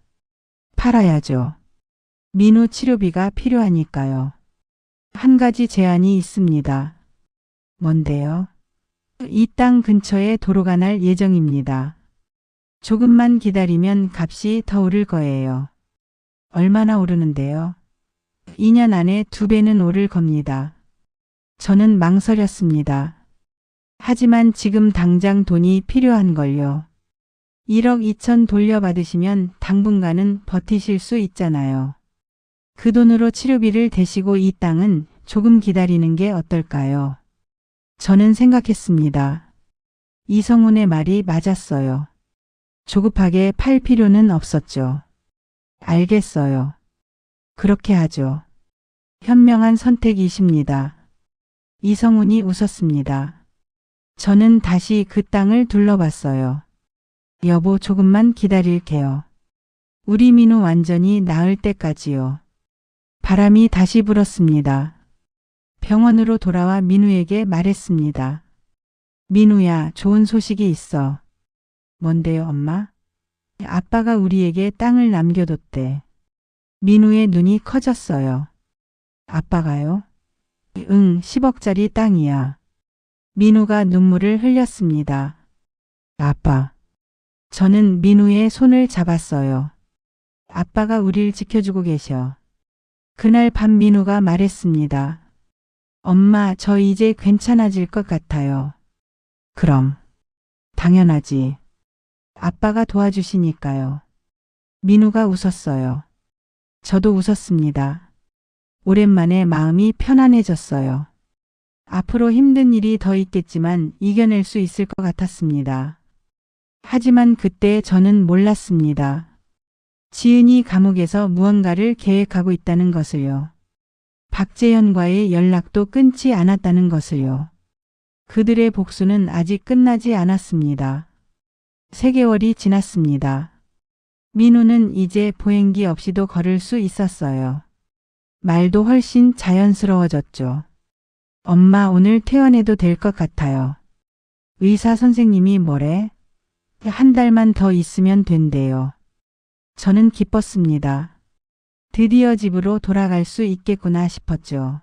팔아야죠. 민우 치료비가 필요하니까요. 한 가지 제안이 있습니다. 뭔데요? 이 땅 근처에 도로가 날 예정입니다. 조금만 기다리면 값이 더 오를 거예요. 얼마나 오르는데요? 2년 안에 2배는 오를 겁니다. 저는 망설였습니다. 하지만 지금 당장 돈이 필요한 걸요. 1억 2천 돌려받으시면 당분간은 버티실 수 있잖아요. 그 돈으로 치료비를 대시고 이 땅은 조금 기다리는 게 어떨까요? 저는 생각했습니다. 이성훈의 말이 맞았어요. 조급하게 팔 필요는 없었죠. 알겠어요. 그렇게 하죠. 현명한 선택이십니다. 이성훈이 웃었습니다. 저는 다시 그 땅을 둘러봤어요. 여보, 조금만 기다릴게요. 우리 민우 완전히 나을 때까지요. 바람이 다시 불었습니다. 병원으로 돌아와 민우에게 말했습니다. 민우야, 좋은 소식이 있어. 뭔데요, 엄마? 아빠가 우리에게 땅을 남겨뒀대. 민우의 눈이 커졌어요. 아빠가요? 응, 10억짜리 땅이야. 민우가 눈물을 흘렸습니다. 아빠. 저는 민우의 손을 잡았어요. 아빠가 우릴 지켜주고 계셔. 그날 밤 민우가 말했습니다. 엄마, 저 이제 괜찮아질 것 같아요. 그럼. 당연하지. 아빠가 도와주시니까요. 민우가 웃었어요. 저도 웃었습니다. 오랜만에 마음이 편안해졌어요. 앞으로 힘든 일이 더 있겠지만 이겨낼 수 있을 것 같았습니다. 하지만 그때 저는 몰랐습니다. 지은이 감옥에서 무언가를 계획하고 있다는 것을요. 박재현과의 연락도 끊지 않았다는 것을요. 그들의 복수는 아직 끝나지 않았습니다. 3개월이 지났습니다. 민우는 이제 보행기 없이도 걸을 수 있었어요. 말도 훨씬 자연스러워졌죠. 엄마, 오늘 퇴원해도 될 것 같아요. 의사 선생님이 뭐래? 한 달만 더 있으면 된대요. 저는 기뻤습니다. 드디어 집으로 돌아갈 수 있겠구나 싶었죠.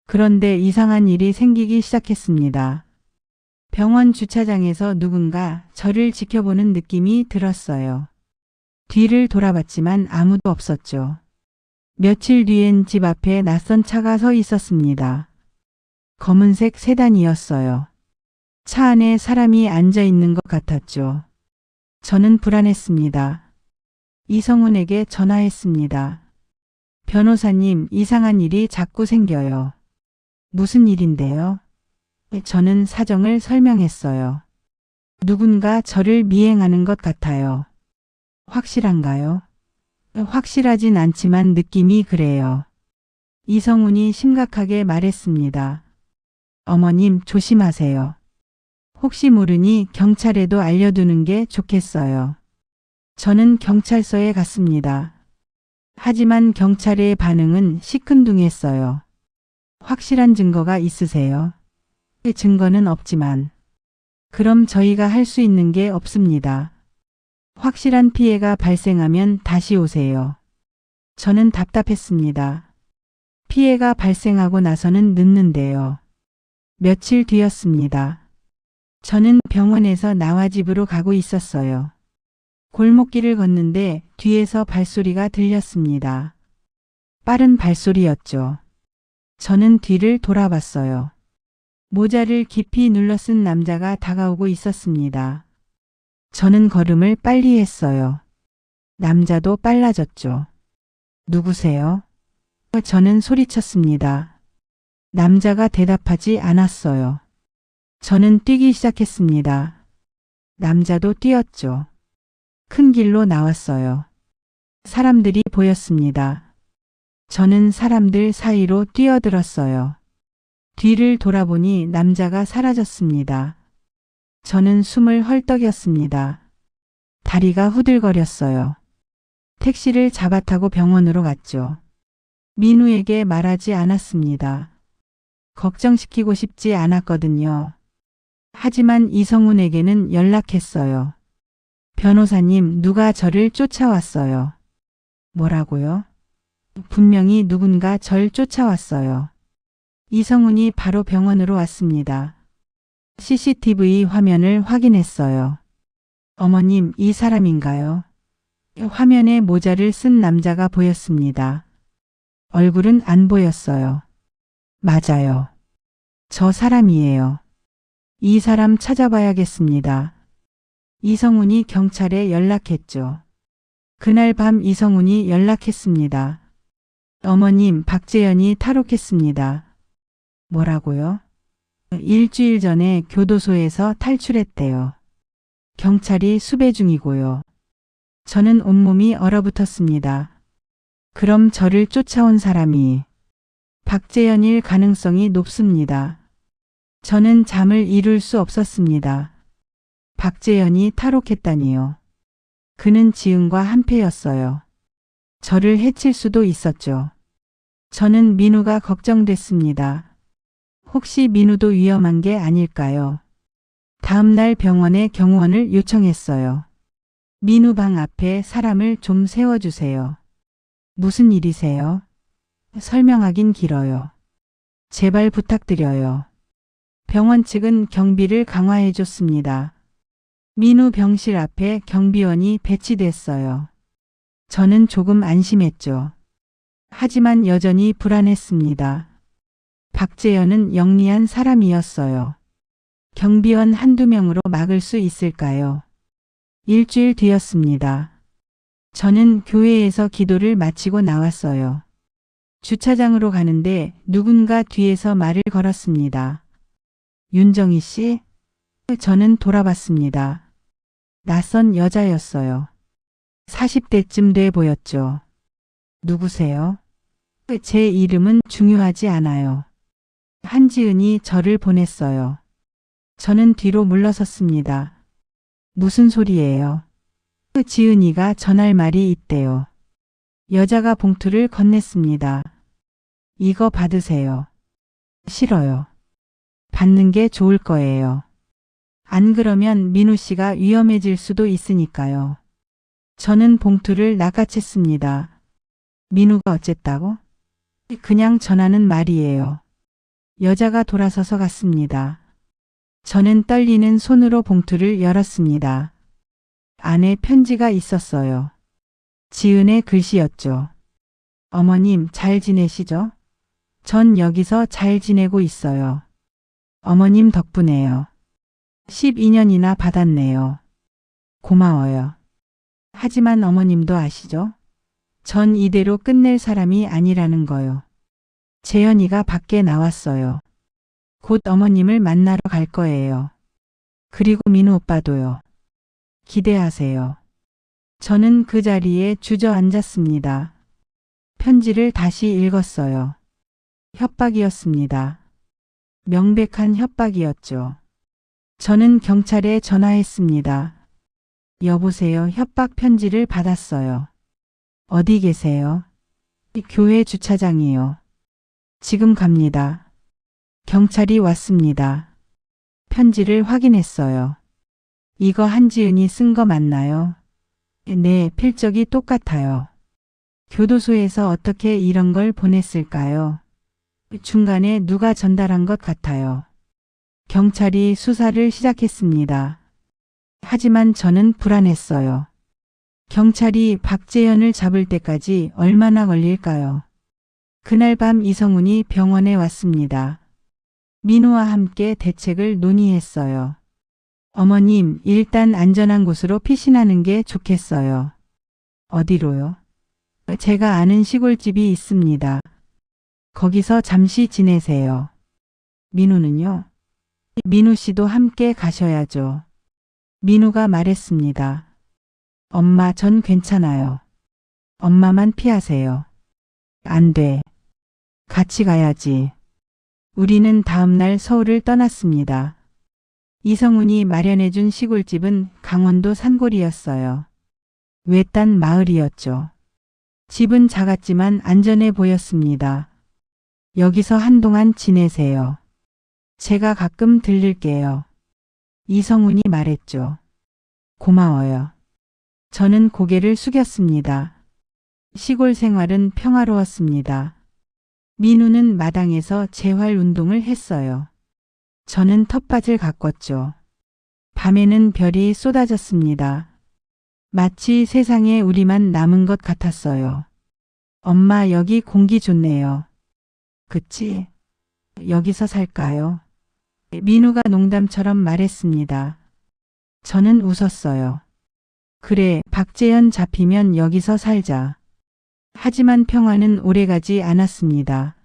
그런데 이상한 일이 생기기 시작했습니다. 병원 주차장에서 누군가 저를 지켜보는 느낌이 들었어요. 뒤를 돌아봤지만 아무도 없었죠. 며칠 뒤엔 집 앞에 낯선 차가 서 있었습니다. 검은색 세단이었어요. 차 안에 사람이 앉아 있는 것 같았죠. 저는 불안했습니다. 이성훈에게 전화했습니다. 변호사님, 이상한 일이 자꾸 생겨요. 무슨 일인데요? 저는 사정을 설명했어요. 누군가 저를 미행하는 것 같아요. 확실한가요? 확실하진 않지만 느낌이 그래요. 이성훈이 심각하게 말했습니다. 어머님, 조심하세요. 혹시 모르니 경찰에도 알려두는 게 좋겠어요. 저는 경찰서에 갔습니다. 하지만 경찰의 반응은 시큰둥했어요. 확실한 증거가 있으세요? 증거는 없지만. 그럼 저희가 할 수 있는 게 없습니다. 확실한 피해가 발생하면 다시 오세요. 저는 답답했습니다. 피해가 발생하고 나서는 늦는데요. 며칠 뒤였습니다. 저는 병원에서 나와 집으로 가고 있었어요. 골목길을 걷는데 뒤에서 발소리가 들렸습니다. 빠른 발소리였죠. 저는 뒤를 돌아봤어요. 모자를 깊이 눌러 쓴 남자가 다가오고 있었습니다. 저는 걸음을 빨리 했어요. 남자도 빨라졌죠. 누구세요? 저는 소리쳤습니다. 남자가 대답하지 않았어요. 저는 뛰기 시작했습니다. 남자도 뛰었죠. 큰 길로 나왔어요. 사람들이 보였습니다. 저는 사람들 사이로 뛰어들었어요. 뒤를 돌아보니 남자가 사라졌습니다. 저는 숨을 헐떡였습니다. 다리가 후들거렸어요. 택시를 잡아 타고 병원으로 갔죠. 민우에게 말하지 않았습니다. 걱정시키고 싶지 않았거든요. 하지만 이성훈에게는 연락했어요. 변호사님, 누가 저를 쫓아왔어요. 뭐라고요? 분명히 누군가 절 쫓아왔어요. 이성훈이 바로 병원으로 왔습니다. CCTV 화면을 확인했어요. 어머님, 이 사람인가요? 화면에 모자를 쓴 남자가 보였습니다. 얼굴은 안 보였어요. 맞아요. 저 사람이에요. 이 사람 찾아봐야겠습니다. 이성훈이 경찰에 연락했죠. 그날 밤 이성훈이 연락했습니다. 어머님, 박재현이 탈옥했습니다. 뭐라고요? 일주일 전에 교도소에서 탈출했대요. 경찰이 수배 중이고요. 저는 온몸이 얼어붙었습니다. 그럼 저를 쫓아온 사람이 박재현일 가능성이 높습니다. 저는 잠을 이룰 수 없었습니다. 박재현이 탈옥했다니요. 그는 지은과 한패였어요. 저를 해칠 수도 있었죠. 저는 민우가 걱정됐습니다. 혹시 민우도 위험한 게 아닐까요? 다음 날 병원에 경호원을 요청했어요. 민우 방 앞에 사람을 좀 세워주세요. 무슨 일이세요? 설명하긴 길어요. 제발 부탁드려요. 병원 측은 경비를 강화해 줬습니다. 민우 병실 앞에 경비원이 배치됐어요. 저는 조금 안심했죠. 하지만 여전히 불안했습니다. 박재현은 영리한 사람이었어요. 경비원 한두 명으로 막을 수 있을까요? 일주일 뒤였습니다. 저는 교회에서 기도를 마치고 나왔어요. 주차장으로 가는데 누군가 뒤에서 말을 걸었습니다. 윤정희 씨? 저는 돌아봤습니다. 낯선 여자였어요. 40대쯤 돼 보였죠. 누구세요? 제 이름은 중요하지 않아요. 한지은이 저를 보냈어요. 저는 뒤로 물러섰습니다. 무슨 소리예요? 지은이가 전할 말이 있대요. 여자가 봉투를 건넸습니다. 이거 받으세요. 싫어요. 받는 게 좋을 거예요. 안 그러면 민우 씨가 위험해질 수도 있으니까요. 저는 봉투를 낚아챘습니다. 민우가 어쨌다고? 그냥 전하는 말이에요. 여자가 돌아서서 갔습니다. 저는 떨리는 손으로 봉투를 열었습니다. 안에 편지가 있었어요. 지은의 글씨였죠. 어머님 잘 지내시죠? 전 여기서 잘 지내고 있어요. 어머님 덕분에요. 12년이나 받았네요. 고마워요. 하지만 어머님도 아시죠? 전 이대로 끝낼 사람이 아니라는 거요. 재현이가 밖에 나왔어요. 곧 어머님을 만나러 갈 거예요. 그리고 민우 오빠도요. 기대하세요. 저는 그 자리에 주저앉았습니다. 편지를 다시 읽었어요. 협박이었습니다. 명백한 협박이었죠. 저는 경찰에 전화했습니다. 여보세요. 협박 편지를 받았어요. 어디 계세요? 교회 주차장이요. 지금 갑니다. 경찰이 왔습니다. 편지를 확인했어요. 이거 한지은이 쓴 거 맞나요? 네, 필적이 똑같아요. 교도소에서 어떻게 이런 걸 보냈을까요? 중간에 누가 전달한 것 같아요. 경찰이 수사를 시작했습니다. 하지만 저는 불안했어요. 경찰이 박재현을 잡을 때까지 얼마나 걸릴까요? 그날 밤 이성훈이 병원에 왔습니다. 민우와 함께 대책을 논의했어요. 어머님, 일단 안전한 곳으로 피신하는 게 좋겠어요. 어디로요? 제가 아는 시골집이 있습니다. 거기서 잠시 지내세요. 민우는요? 민우 씨도 함께 가셔야죠. 민우가 말했습니다. 엄마, 전 괜찮아요. 엄마만 피하세요. 안 돼. 같이 가야지. 우리는 다음날 서울을 떠났습니다. 이성훈이 마련해준 시골집은 강원도 산골이었어요. 외딴 마을이었죠. 집은 작았지만 안전해 보였습니다. 여기서 한동안 지내세요. 제가 가끔 들를게요. 이성훈이 말했죠. 고마워요. 저는 고개를 숙였습니다. 시골 생활은 평화로웠습니다. 민우는 마당에서 재활 운동을 했어요. 저는 텃밭을 가꿨죠. 밤에는 별이 쏟아졌습니다. 마치 세상에 우리만 남은 것 같았어요. 엄마, 여기 공기 좋네요. 그치? 여기서 살까요? 민우가 농담처럼 말했습니다. 저는 웃었어요. 그래, 박재현 잡히면 여기서 살자. 하지만 평화는 오래가지 않았습니다.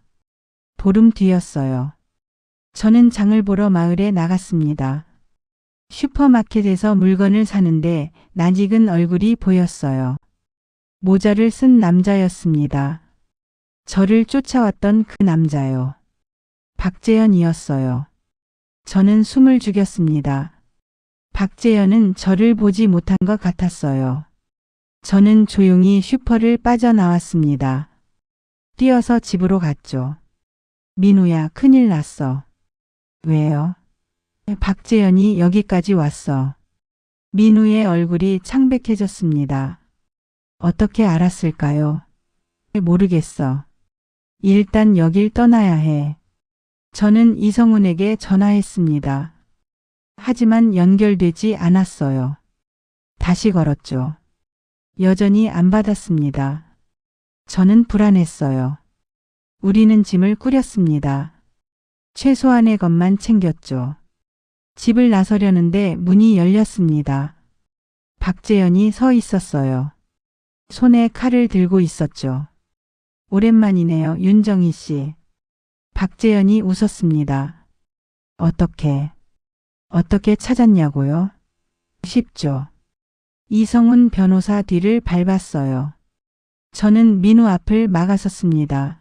보름 뒤였어요. 저는 장을 보러 마을에 나갔습니다. 슈퍼마켓에서 물건을 사는데 낯익은 얼굴이 보였어요. 모자를 쓴 남자였습니다. 저를 쫓아왔던 그 남자요. 박재현이었어요. 저는 숨을 죽였습니다. 박재현은 저를 보지 못한 것 같았어요. 저는 조용히 슈퍼를 빠져나왔습니다. 뛰어서 집으로 갔죠. 민우야, 큰일 났어. 왜요? 박재현이 여기까지 왔어. 민우의 얼굴이 창백해졌습니다. 어떻게 알았을까요? 모르겠어. 일단 여길 떠나야 해. 저는 이성훈에게 전화했습니다. 하지만 연결되지 않았어요. 다시 걸었죠. 여전히 안 받았습니다. 저는 불안했어요. 우리는 짐을 꾸렸습니다. 최소한의 것만 챙겼죠. 집을 나서려는데 문이 열렸습니다. 박재현이 서 있었어요. 손에 칼을 들고 있었죠. 오랜만이네요, 윤정희 씨. 박재현이 웃었습니다. 어떻게 찾았냐고요? 쉽죠. 이성훈 변호사 뒤를 밟았어요. 저는 민우 앞을 막아섰습니다.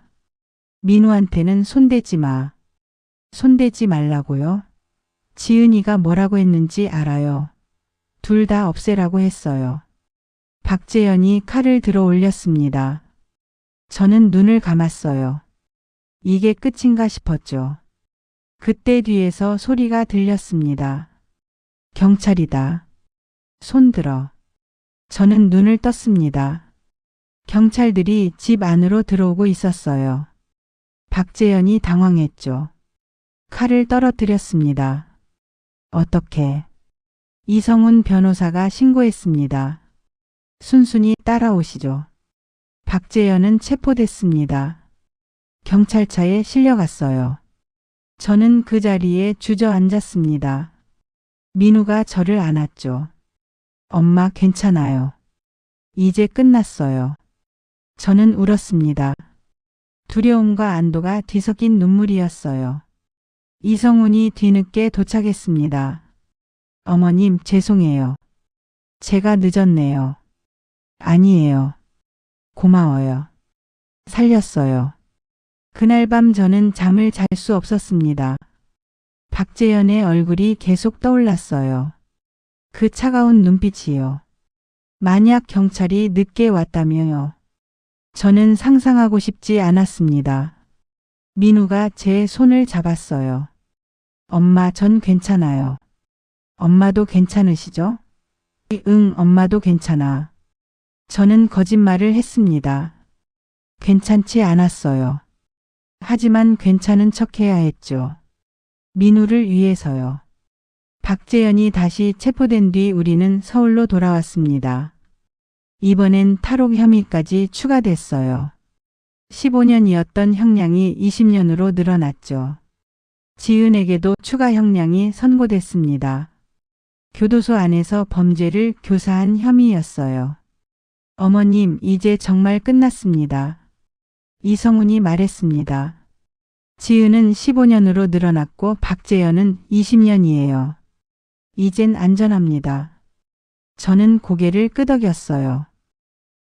민우한테는 손대지 마. 손대지 말라고요? 지은이가 뭐라고 했는지 알아요. 둘 다 없애라고 했어요. 박재현이 칼을 들어 올렸습니다. 저는 눈을 감았어요. 이게 끝인가 싶었죠. 그때 뒤에서 소리가 들렸습니다. 경찰이다. 손 들어. 저는 눈을 떴습니다. 경찰들이 집 안으로 들어오고 있었어요. 박재현이 당황했죠. 칼을 떨어뜨렸습니다. 어떻게? 이성훈 변호사가 신고했습니다. 순순히 따라오시죠. 박재현은 체포됐습니다. 경찰차에 실려갔어요. 저는 그 자리에 주저앉았습니다. 민우가 저를 안았죠. 엄마 괜찮아요. 이제 끝났어요. 저는 울었습니다. 두려움과 안도가 뒤섞인 눈물이었어요. 이성훈이 뒤늦게 도착했습니다. 어머님, 죄송해요. 제가 늦었네요. 아니에요. 고마워요. 살렸어요. 그날 밤 저는 잠을 잘 수 없었습니다. 박재현의 얼굴이 계속 떠올랐어요. 그 차가운 눈빛이요. 만약 경찰이 늦게 왔다며요. 저는 상상하고 싶지 않았습니다. 민우가 제 손을 잡았어요. 엄마, 전 괜찮아요. 엄마도 괜찮으시죠? 응, 엄마도 괜찮아. 저는 거짓말을 했습니다. 괜찮지 않았어요. 하지만 괜찮은 척해야 했죠. 민우를 위해서요. 박재현이 다시 체포된 뒤 우리는 서울로 돌아왔습니다. 이번엔 탈옥 혐의까지 추가됐어요. 15년이었던 형량이 20년으로 늘어났죠. 지은에게도 추가 형량이 선고됐습니다. 교도소 안에서 범죄를 교사한 혐의였어요. 어머님, 이제 정말 끝났습니다. 이성훈이 말했습니다. 지은은 15년으로 늘어났고 박재현은 20년이에요. 이젠 안전합니다. 저는 고개를 끄덕였어요.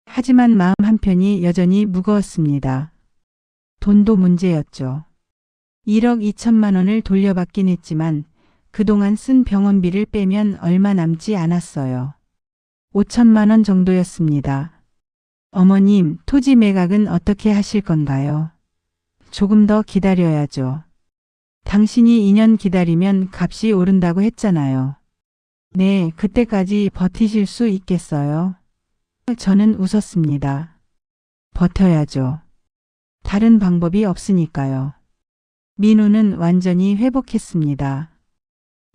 하지만 마음 한편이 여전히 무거웠습니다. 돈도 문제였죠. 1억 2천만 원을 돌려받긴 했지만 그동안 쓴 병원비를 빼면 얼마 남지 않았어요. 5천만 원 정도였습니다. 어머님, 토지 매각은 어떻게 하실 건가요? 조금 더 기다려야죠. 당신이 2년 기다리면 값이 오른다고 했잖아요. 네, 그때까지 버티실 수 있겠어요? 저는 웃었습니다. 버텨야죠. 다른 방법이 없으니까요. 민우는 완전히 회복했습니다.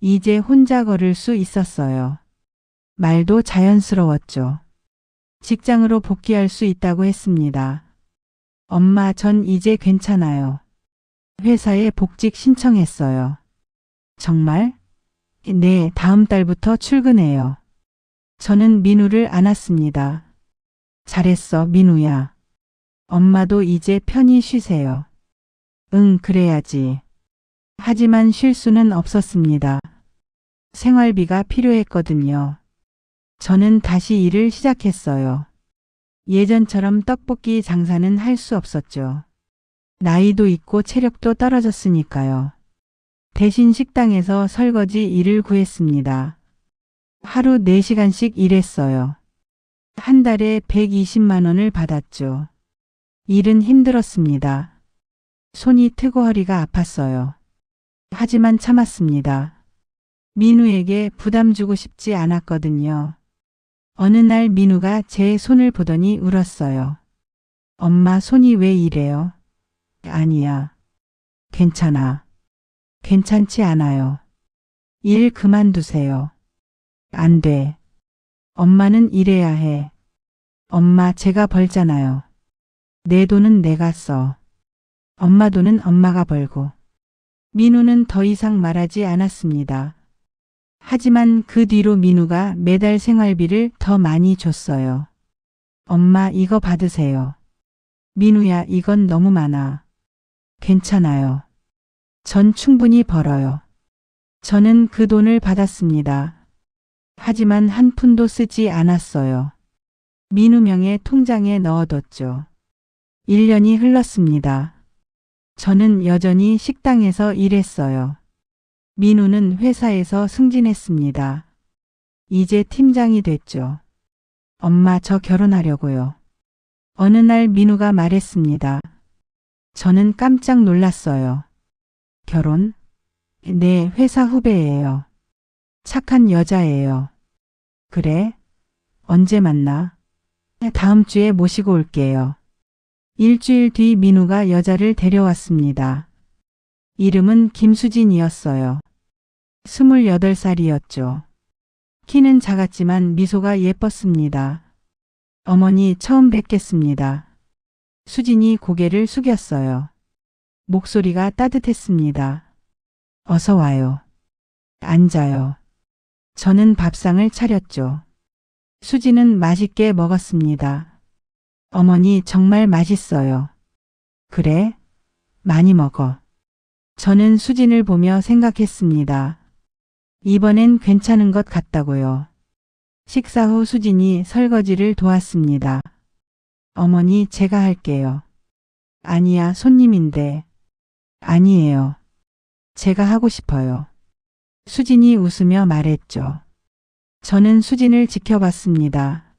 이제 혼자 걸을 수 있었어요. 말도 자연스러웠죠. 직장으로 복귀할 수 있다고 했습니다. 엄마, 전 이제 괜찮아요. 회사에 복직 신청했어요. 정말? 네, 다음 달부터 출근해요. 저는 민우를 안았습니다. 잘했어, 민우야. 엄마도 이제 편히 쉬세요. 응, 그래야지. 하지만 쉴 수는 없었습니다. 생활비가 필요했거든요. 저는 다시 일을 시작했어요. 예전처럼 떡볶이 장사는 할 수 없었죠. 나이도 있고 체력도 떨어졌으니까요. 대신 식당에서 설거지 일을 구했습니다. 하루 4시간씩 일했어요. 한 달에 120만 원을 받았죠. 일은 힘들었습니다. 손이 트고 허리가 아팠어요. 하지만 참았습니다. 민우에게 부담 주고 싶지 않았거든요. 어느 날 민우가 제 손을 보더니 울었어요. 엄마 손이 왜 이래요? 아니야. 괜찮아. 괜찮지 않아요. 일 그만두세요. 안 돼. 엄마는 일해야 해. 엄마 제가 벌잖아요. 내 돈은 내가 써. 엄마 돈은 엄마가 벌고. 민우는 더 이상 말하지 않았습니다. 하지만 그 뒤로 민우가 매달 생활비를 더 많이 줬어요. 엄마 이거 받으세요. 민우야 이건 너무 많아. 괜찮아요. 전 충분히 벌어요. 저는 그 돈을 받았습니다. 하지만 한 푼도 쓰지 않았어요. 민우 명의 통장에 넣어뒀죠. 1년이 흘렀습니다. 저는 여전히 식당에서 일했어요. 민우는 회사에서 승진했습니다. 이제 팀장이 됐죠. 엄마 저 결혼하려고요. 어느 날 민우가 말했습니다. 저는 깜짝 놀랐어요. 결혼? 네, 회사 후배예요. 착한 여자예요. 그래? 언제 만나? 다음 주에 모시고 올게요. 일주일 뒤 민우가 여자를 데려왔습니다. 이름은 김수진이었어요. 28살이었죠. 키는 작았지만 미소가 예뻤습니다. 어머니 처음 뵙겠습니다. 수진이 고개를 숙였어요. 목소리가 따뜻했습니다. 어서 와요. 앉아요. 저는 밥상을 차렸죠. 수진은 맛있게 먹었습니다. 어머니 정말 맛있어요. 그래? 많이 먹어. 저는 수진을 보며 생각했습니다. 이번엔 괜찮은 것 같다고요. 식사 후 수진이 설거지를 도왔습니다. 어머니 제가 할게요. 아니야 손님인데. 아니에요. 제가 하고 싶어요. 수진이 웃으며 말했죠. 저는 수진을 지켜봤습니다.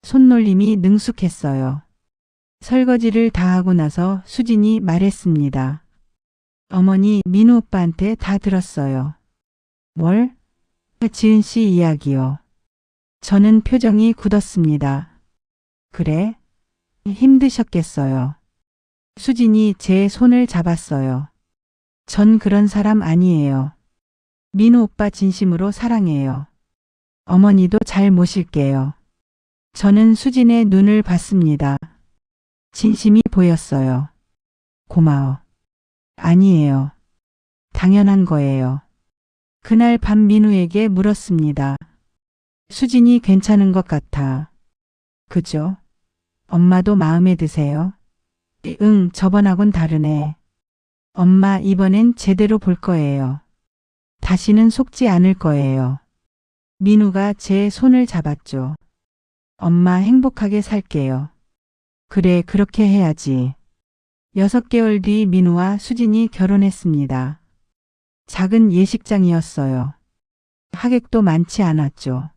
손놀림이 능숙했어요. 설거지를 다 하고 나서 수진이 말했습니다. 어머니 민우 오빠한테 다 들었어요. 뭘? 지은 씨 이야기요. 저는 표정이 굳었습니다. 그래? 힘드셨겠어요. 수진이 제 손을 잡았어요. 전 그런 사람 아니에요. 민우 오빠 진심으로 사랑해요. 어머니도 잘 모실게요. 저는 수진의 눈을 봤습니다. 진심이 보였어요. 고마워. 아니에요. 당연한 거예요. 그날 밤 민우에게 물었습니다. 수진이 괜찮은 것 같아. 그죠? 엄마도 마음에 드세요? 응, 저번하곤 다르네. 엄마 이번엔 제대로 볼 거예요. 다시는 속지 않을 거예요. 민우가 제 손을 잡았죠. 엄마 행복하게 살게요. 그래, 그렇게 해야지. 6개월 뒤 민우와 수진이 결혼했습니다. 작은 예식장이었어요. 하객도 많지 않았죠.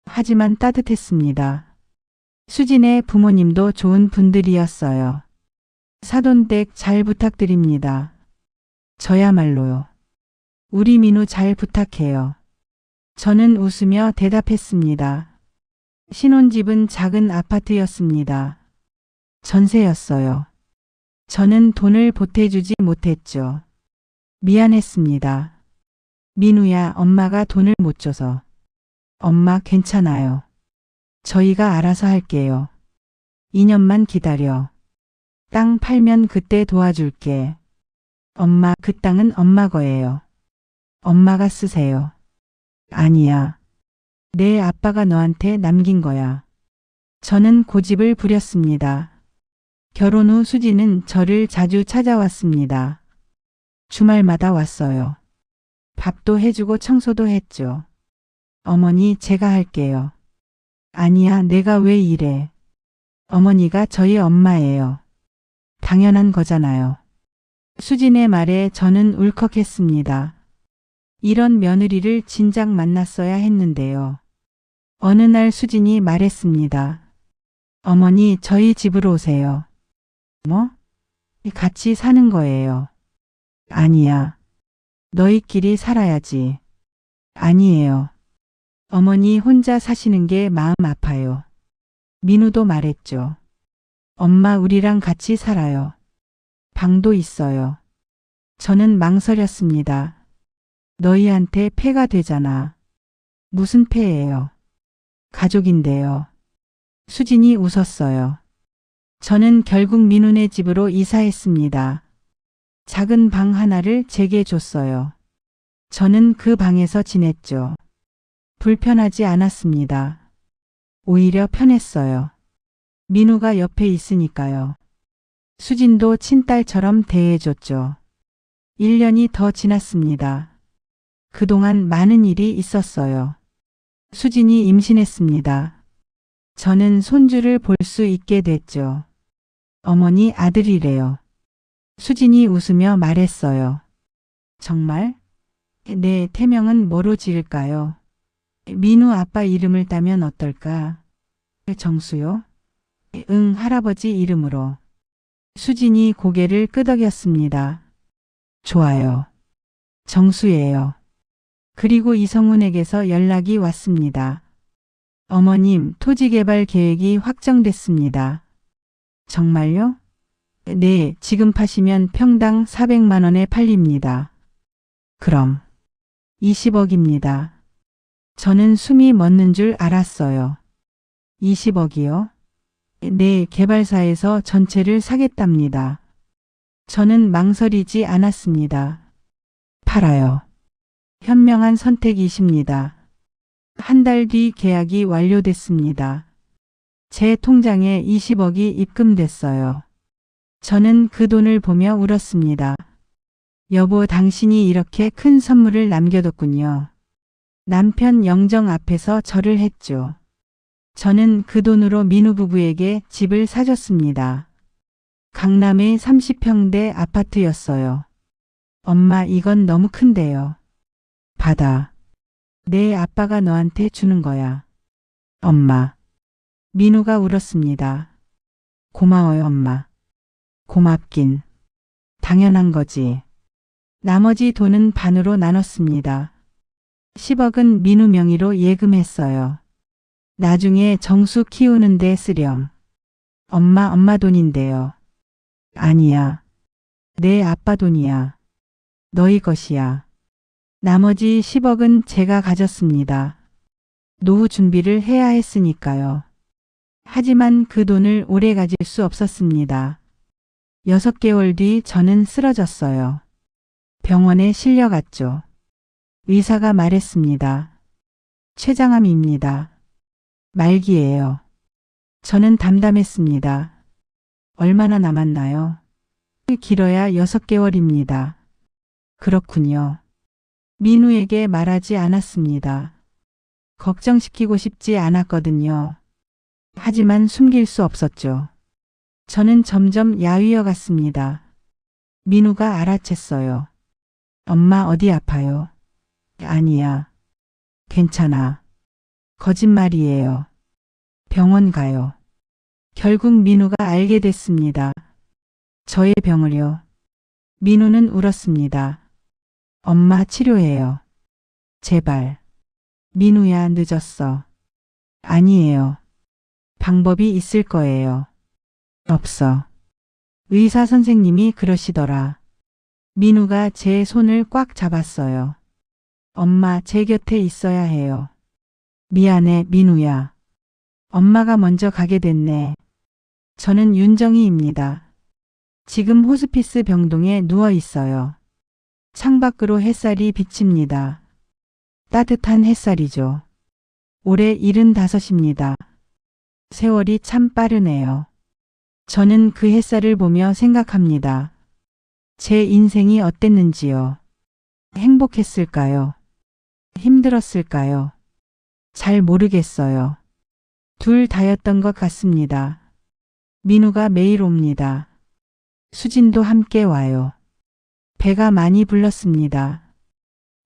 하지만 따뜻했습니다. 수진의 부모님도 좋은 분들이었어요. 사돈댁 잘 부탁드립니다. 저야말로요. 우리 민우 잘 부탁해요. 저는 웃으며 대답했습니다. 신혼집은 작은 아파트였습니다. 전세였어요. 저는 돈을 보태주지 못했죠. 미안했습니다. 민우야, 엄마가 돈을 못 줘서. 엄마 괜찮아요. 저희가 알아서 할게요. 2년만 기다려. 땅 팔면 그때 도와줄게. 엄마, 그 땅은 엄마 거예요. 엄마가 쓰세요. 아니야. 내 아빠가 너한테 남긴 거야. 저는 고집을 부렸습니다. 결혼 후 수지는 저를 자주 찾아왔습니다. 주말마다 왔어요. 밥도 해주고 청소도 했죠. 어머니, 제가 할게요. 아니야, 내가 왜 이래. 어머니가 저희 엄마예요. 당연한 거잖아요. 수진의 말에 저는 울컥했습니다. 이런 며느리를 진작 만났어야 했는데요. 어느 날 수진이 말했습니다. 어머니, 저희 집으로 오세요. 뭐? 같이 사는 거예요. 아니야. 너희끼리 살아야지. 아니에요. 어머니 혼자 사시는 게 마음 아파요. 민우도 말했죠. 엄마, 우리랑 같이 살아요. 방도 있어요. 저는 망설였습니다. 너희한테 폐가 되잖아. 무슨 폐예요? 가족인데요. 수진이 웃었어요. 저는 결국 민우네 집으로 이사했습니다. 작은 방 하나를 제게 줬어요. 저는 그 방에서 지냈죠. 불편하지 않았습니다. 오히려 편했어요. 민우가 옆에 있으니까요. 수진도 친딸처럼 대해줬죠. 1년이 더 지났습니다. 그동안 많은 일이 있었어요. 수진이 임신했습니다. 저는 손주를 볼 수 있게 됐죠. 어머니, 아들이래요. 수진이 웃으며 말했어요. 정말? 네, 태명은 뭐로 지을까요? 민우 아빠 이름을 따면 어떨까? 정수요? 응, 할아버지 이름으로. 수진이 고개를 끄덕였습니다. 좋아요. 정수예요. 그리고 이성훈에게서 연락이 왔습니다. 어머님, 토지개발 계획이 확정됐습니다. 정말요? 네, 지금 파시면 평당 400만 원에 팔립니다. 그럼 20억입니다. 저는 숨이 멎는 줄 알았어요. 20억이요? 네, 개발사에서 전체를 사겠답니다. 저는 망설이지 않았습니다. 팔아요. 현명한 선택이십니다. 한 달 뒤 계약이 완료됐습니다. 제 통장에 20억이 입금됐어요. 저는 그 돈을 보며 울었습니다. 여보, 당신이 이렇게 큰 선물을 남겨뒀군요. 남편 영정 앞에서 절을 했죠. 저는 그 돈으로 민우 부부에게 집을 사줬습니다. 강남의 30평대 아파트였어요. 엄마, 이건 너무 큰데요. 받아. 내 아빠가 너한테 주는 거야. 엄마. 민우가 울었습니다. 고마워요, 엄마. 고맙긴. 당연한 거지. 나머지 돈은 반으로 나눴습니다. 10억은 민우 명의로 예금했어요. 나중에 정수 키우는데 쓰렴. 엄마 돈인데요. 아니야. 내 아빠 돈이야. 너희 것이야. 나머지 10억은 제가 가졌습니다. 노후 준비를 해야 했으니까요. 하지만 그 돈을 오래 가질 수 없었습니다. 6개월 뒤 저는 쓰러졌어요. 병원에 실려갔죠. 의사가 말했습니다. 췌장암입니다. 말기예요. 저는 담담했습니다. 얼마나 남았나요? 길어야 6개월입니다. 그렇군요. 민우에게 말하지 않았습니다. 걱정시키고 싶지 않았거든요. 하지만 숨길 수 없었죠. 저는 점점 야위어 갔습니다. 민우가 알아챘어요. 엄마, 어디 아파요? 아니야. 괜찮아. 거짓말이에요. 병원 가요. 결국 민우가 알게 됐습니다. 저의 병을요. 민우는 울었습니다. 엄마, 치료해요. 제발. 민우야, 늦었어. 아니에요. 방법이 있을 거예요. 없어. 의사 선생님이 그러시더라. 민우가 제 손을 꽉 잡았어요. 엄마, 제 곁에 있어야 해요. 미안해, 민우야. 엄마가 먼저 가게 됐네. 저는 윤정희입니다. 지금 호스피스 병동에 누워 있어요. 창밖으로 햇살이 비칩니다. 따뜻한 햇살이죠. 올해 75입니다. 세월이 참 빠르네요. 저는 그 햇살을 보며 생각합니다. 제 인생이 어땠는지요. 행복했을까요? 힘들었을까요? 잘 모르겠어요. 둘 다였던 것 같습니다. 민우가 매일 옵니다. 수진도 함께 와요. 배가 많이 불렀습니다.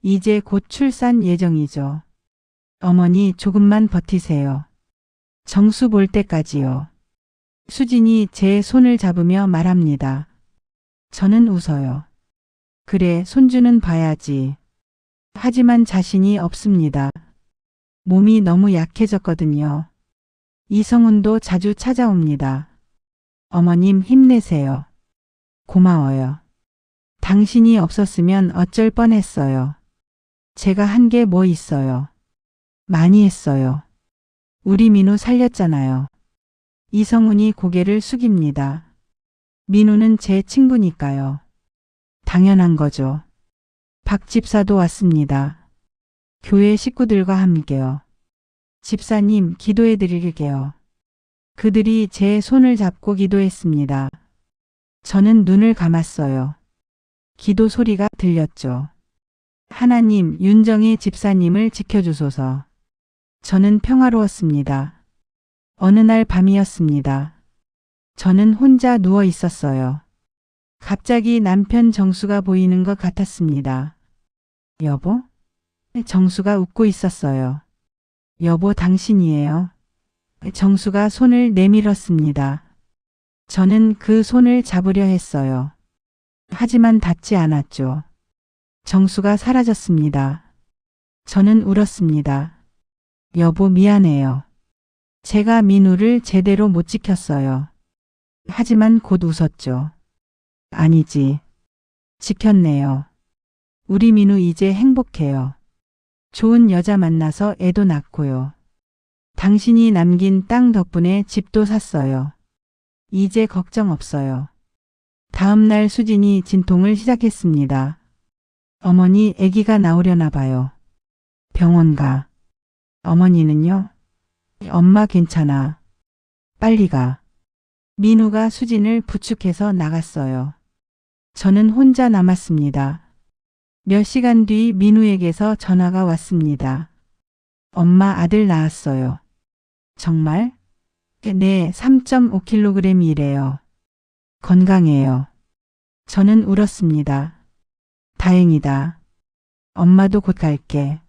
이제 곧 출산 예정이죠. 어머니 조금만 버티세요. 정수 볼 때까지요. 수진이 제 손을 잡으며 말합니다. 저는 웃어요. 그래, 손주는 봐야지. 하지만 자신이 없습니다. 몸이 너무 약해졌거든요. 이성훈도 자주 찾아옵니다. 어머님 힘내세요. 고마워요. 당신이 없었으면 어쩔 뻔했어요. 제가 한 게 뭐 있어요. 많이 했어요. 우리 민우 살렸잖아요. 이성훈이 고개를 숙입니다. 민우는 제 친구니까요. 당연한 거죠. 박 집사도 왔습니다. 교회 식구들과 함께요. 집사님, 기도해 드릴게요. 그들이 제 손을 잡고 기도했습니다. 저는 눈을 감았어요. 기도 소리가 들렸죠. 하나님, 윤정희 집사님을 지켜주소서. 저는 평화로웠습니다. 어느 날 밤이었습니다. 저는 혼자 누워 있었어요. 갑자기 남편 정수가 보이는 것 같았습니다. 여보? 정수가 웃고 있었어요. 여보, 당신이에요. 정수가 손을 내밀었습니다. 저는 그 손을 잡으려 했어요. 하지만 닿지 않았죠. 정수가 사라졌습니다. 저는 울었습니다. 여보, 미안해요. 제가 민우를 제대로 못 지켰어요. 하지만 곧 웃었죠. 아니지. 지켰네요. 우리 민우 이제 행복해요. 좋은 여자 만나서 애도 낳고요. 당신이 남긴 땅 덕분에 집도 샀어요. 이제 걱정 없어요. 다음 날 수진이 진통을 시작했습니다. 어머니, 아기가 나오려나 봐요. 병원 가. 어머니는요? 엄마 괜찮아. 빨리 가. 민우가 수진을 부축해서 나갔어요. 저는 혼자 남았습니다. 몇 시간 뒤 민우에게서 전화가 왔습니다. 엄마, 아들 낳았어요. 정말? 네, 3.5kg이래요. 건강해요. 저는 울었습니다. 다행이다. 엄마도 곧 갈게.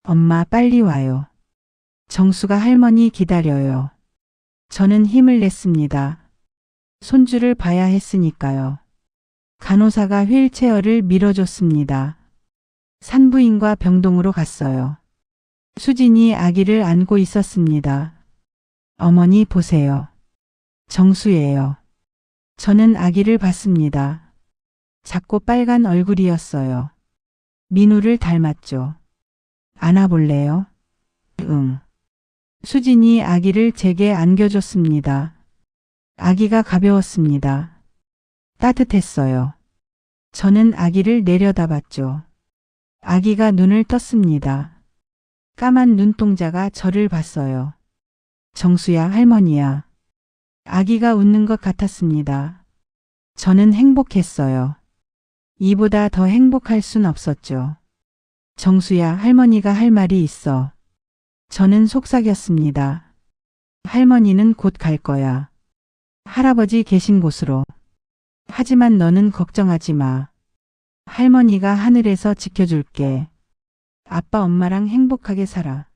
엄마, 빨리 와요. 정수가 할머니 기다려요. 저는 힘을 냈습니다. 손주를 봐야 했으니까요. 간호사가 휠체어를 밀어줬습니다. 산부인과 병동으로 갔어요. 수진이 아기를 안고 있었습니다. 어머니 보세요. 정수예요. 저는 아기를 봤습니다. 작고 빨간 얼굴이었어요. 민우를 닮았죠. 안아볼래요? 응. 수진이 아기를 제게 안겨줬습니다. 아기가 가벼웠습니다. 따뜻했어요. 저는 아기를 내려다봤죠. 아기가 눈을 떴습니다. 까만 눈동자가 저를 봤어요. 정수야, 할머니야. 아기가 웃는 것 같았습니다. 저는 행복했어요. 이보다 더 행복할 순 없었죠. 정수야, 할머니가 할 말이 있어. 저는 속삭였습니다. 할머니는 곧 갈 거야. 할아버지 계신 곳으로. 하지만 너는 걱정하지 마. 할머니가 하늘에서 지켜줄게. 아빠, 엄마랑 행복하게 살아.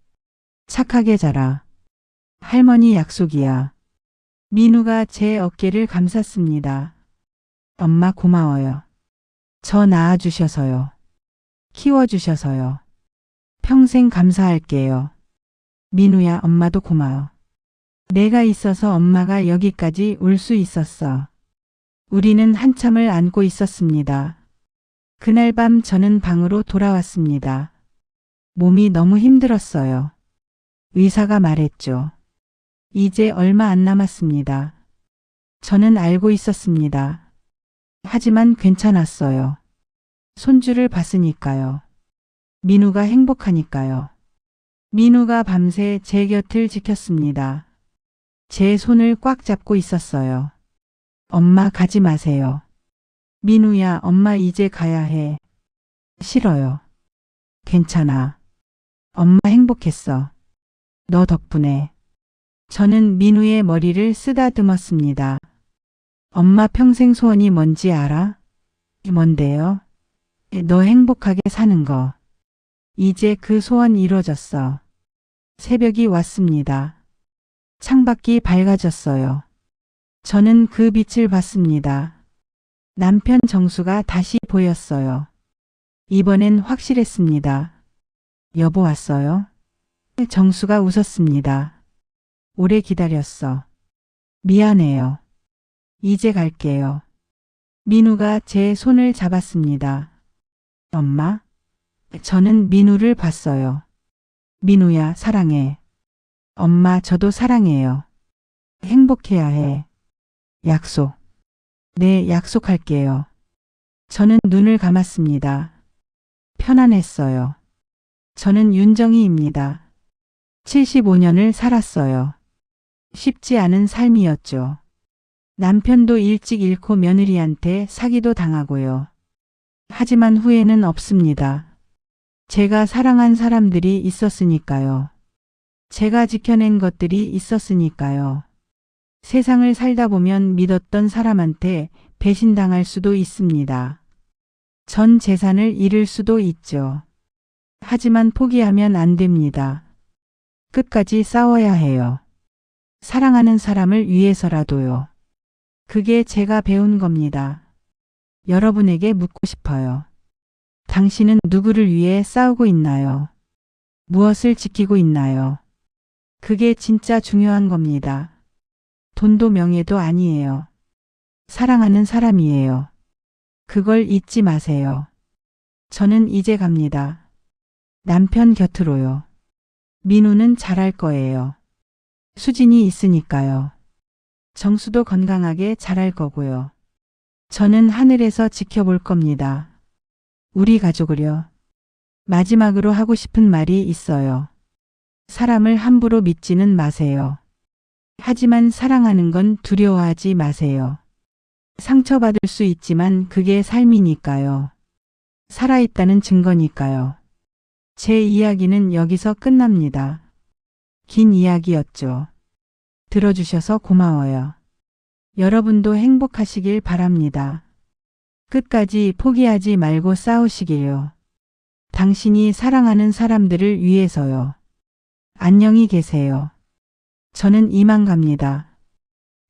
착하게 자라. 할머니 약속이야. 민우가 제 어깨를 감쌌습니다. 엄마 고마워요. 저 낳아주셔서요. 키워주셔서요. 평생 감사할게요. 민우야, 엄마도 고마워. 내가 있어서 엄마가 여기까지 올 수 있었어. 우리는 한참을 안고 있었습니다. 그날 밤 저는 방으로 돌아왔습니다. 몸이 너무 힘들었어요. 의사가 말했죠. 이제 얼마 안 남았습니다. 저는 알고 있었습니다. 하지만 괜찮았어요. 손주를 봤으니까요. 민우가 행복하니까요. 민우가 밤새 제 곁을 지켰습니다. 제 손을 꽉 잡고 있었어요. 엄마 가지 마세요. 민우야, 엄마 이제 가야 해. 싫어요. 괜찮아. 엄마 행복했어. 너 덕분에. 저는 민우의 머리를 쓰다듬었습니다. 엄마 평생 소원이 뭔지 알아? 뭔데요? 너 행복하게 사는 거. 이제 그 소원 이루어졌어. 새벽이 왔습니다. 창밖이 밝아졌어요. 저는 그 빛을 봤습니다. 남편 정수가 다시 보였어요. 이번엔 확실했습니다. 여보 왔어요? 정수가 웃었습니다. 오래 기다렸어. 미안해요. 이제 갈게요. 민우가 제 손을 잡았습니다. 엄마? 저는 민우를 봤어요. 민우야, 사랑해. 엄마, 저도 사랑해요. 행복해야 해. 약속. 네, 약속할게요. 저는 눈을 감았습니다. 편안했어요. 저는 윤정희입니다. 75년을 살았어요. 쉽지 않은 삶이었죠. 남편도 일찍 잃고 며느리한테 사기도 당하고요. 하지만 후회는 없습니다. 제가 사랑한 사람들이 있었으니까요. 제가 지켜낸 것들이 있었으니까요. 세상을 살다 보면 믿었던 사람한테 배신당할 수도 있습니다. 전 재산을 잃을 수도 있죠. 하지만 포기하면 안 됩니다. 끝까지 싸워야 해요. 사랑하는 사람을 위해서라도요. 그게 제가 배운 겁니다. 여러분에게 묻고 싶어요. 당신은 누구를 위해 싸우고 있나요? 무엇을 지키고 있나요? 그게 진짜 중요한 겁니다. 돈도 명예도 아니에요. 사랑하는 사람이에요. 그걸 잊지 마세요. 저는 이제 갑니다. 남편 곁으로요. 민우는 잘할 거예요. 수진이 있으니까요. 정수도 건강하게 자랄 거고요. 저는 하늘에서 지켜볼 겁니다. 우리 가족을요. 마지막으로 하고 싶은 말이 있어요. 사람을 함부로 믿지는 마세요. 하지만 사랑하는 건 두려워하지 마세요. 상처받을 수 있지만 그게 삶이니까요. 살아있다는 증거니까요. 제 이야기는 여기서 끝납니다. 긴 이야기였죠. 들어주셔서 고마워요. 여러분도 행복하시길 바랍니다. 끝까지 포기하지 말고 싸우시길요. 당신이 사랑하는 사람들을 위해서요. 안녕히 계세요. 저는 이만 갑니다.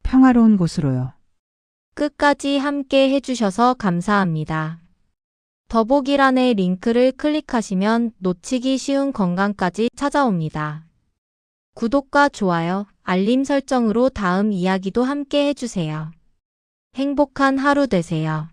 평화로운 곳으로요. 끝까지 함께 해주셔서 감사합니다. 더보기란의 링크를 클릭하시면 놓치기 쉬운 건강까지 찾아옵니다. 구독과 좋아요, 알림 설정으로 다음 이야기도 함께 해주세요. 행복한 하루 되세요.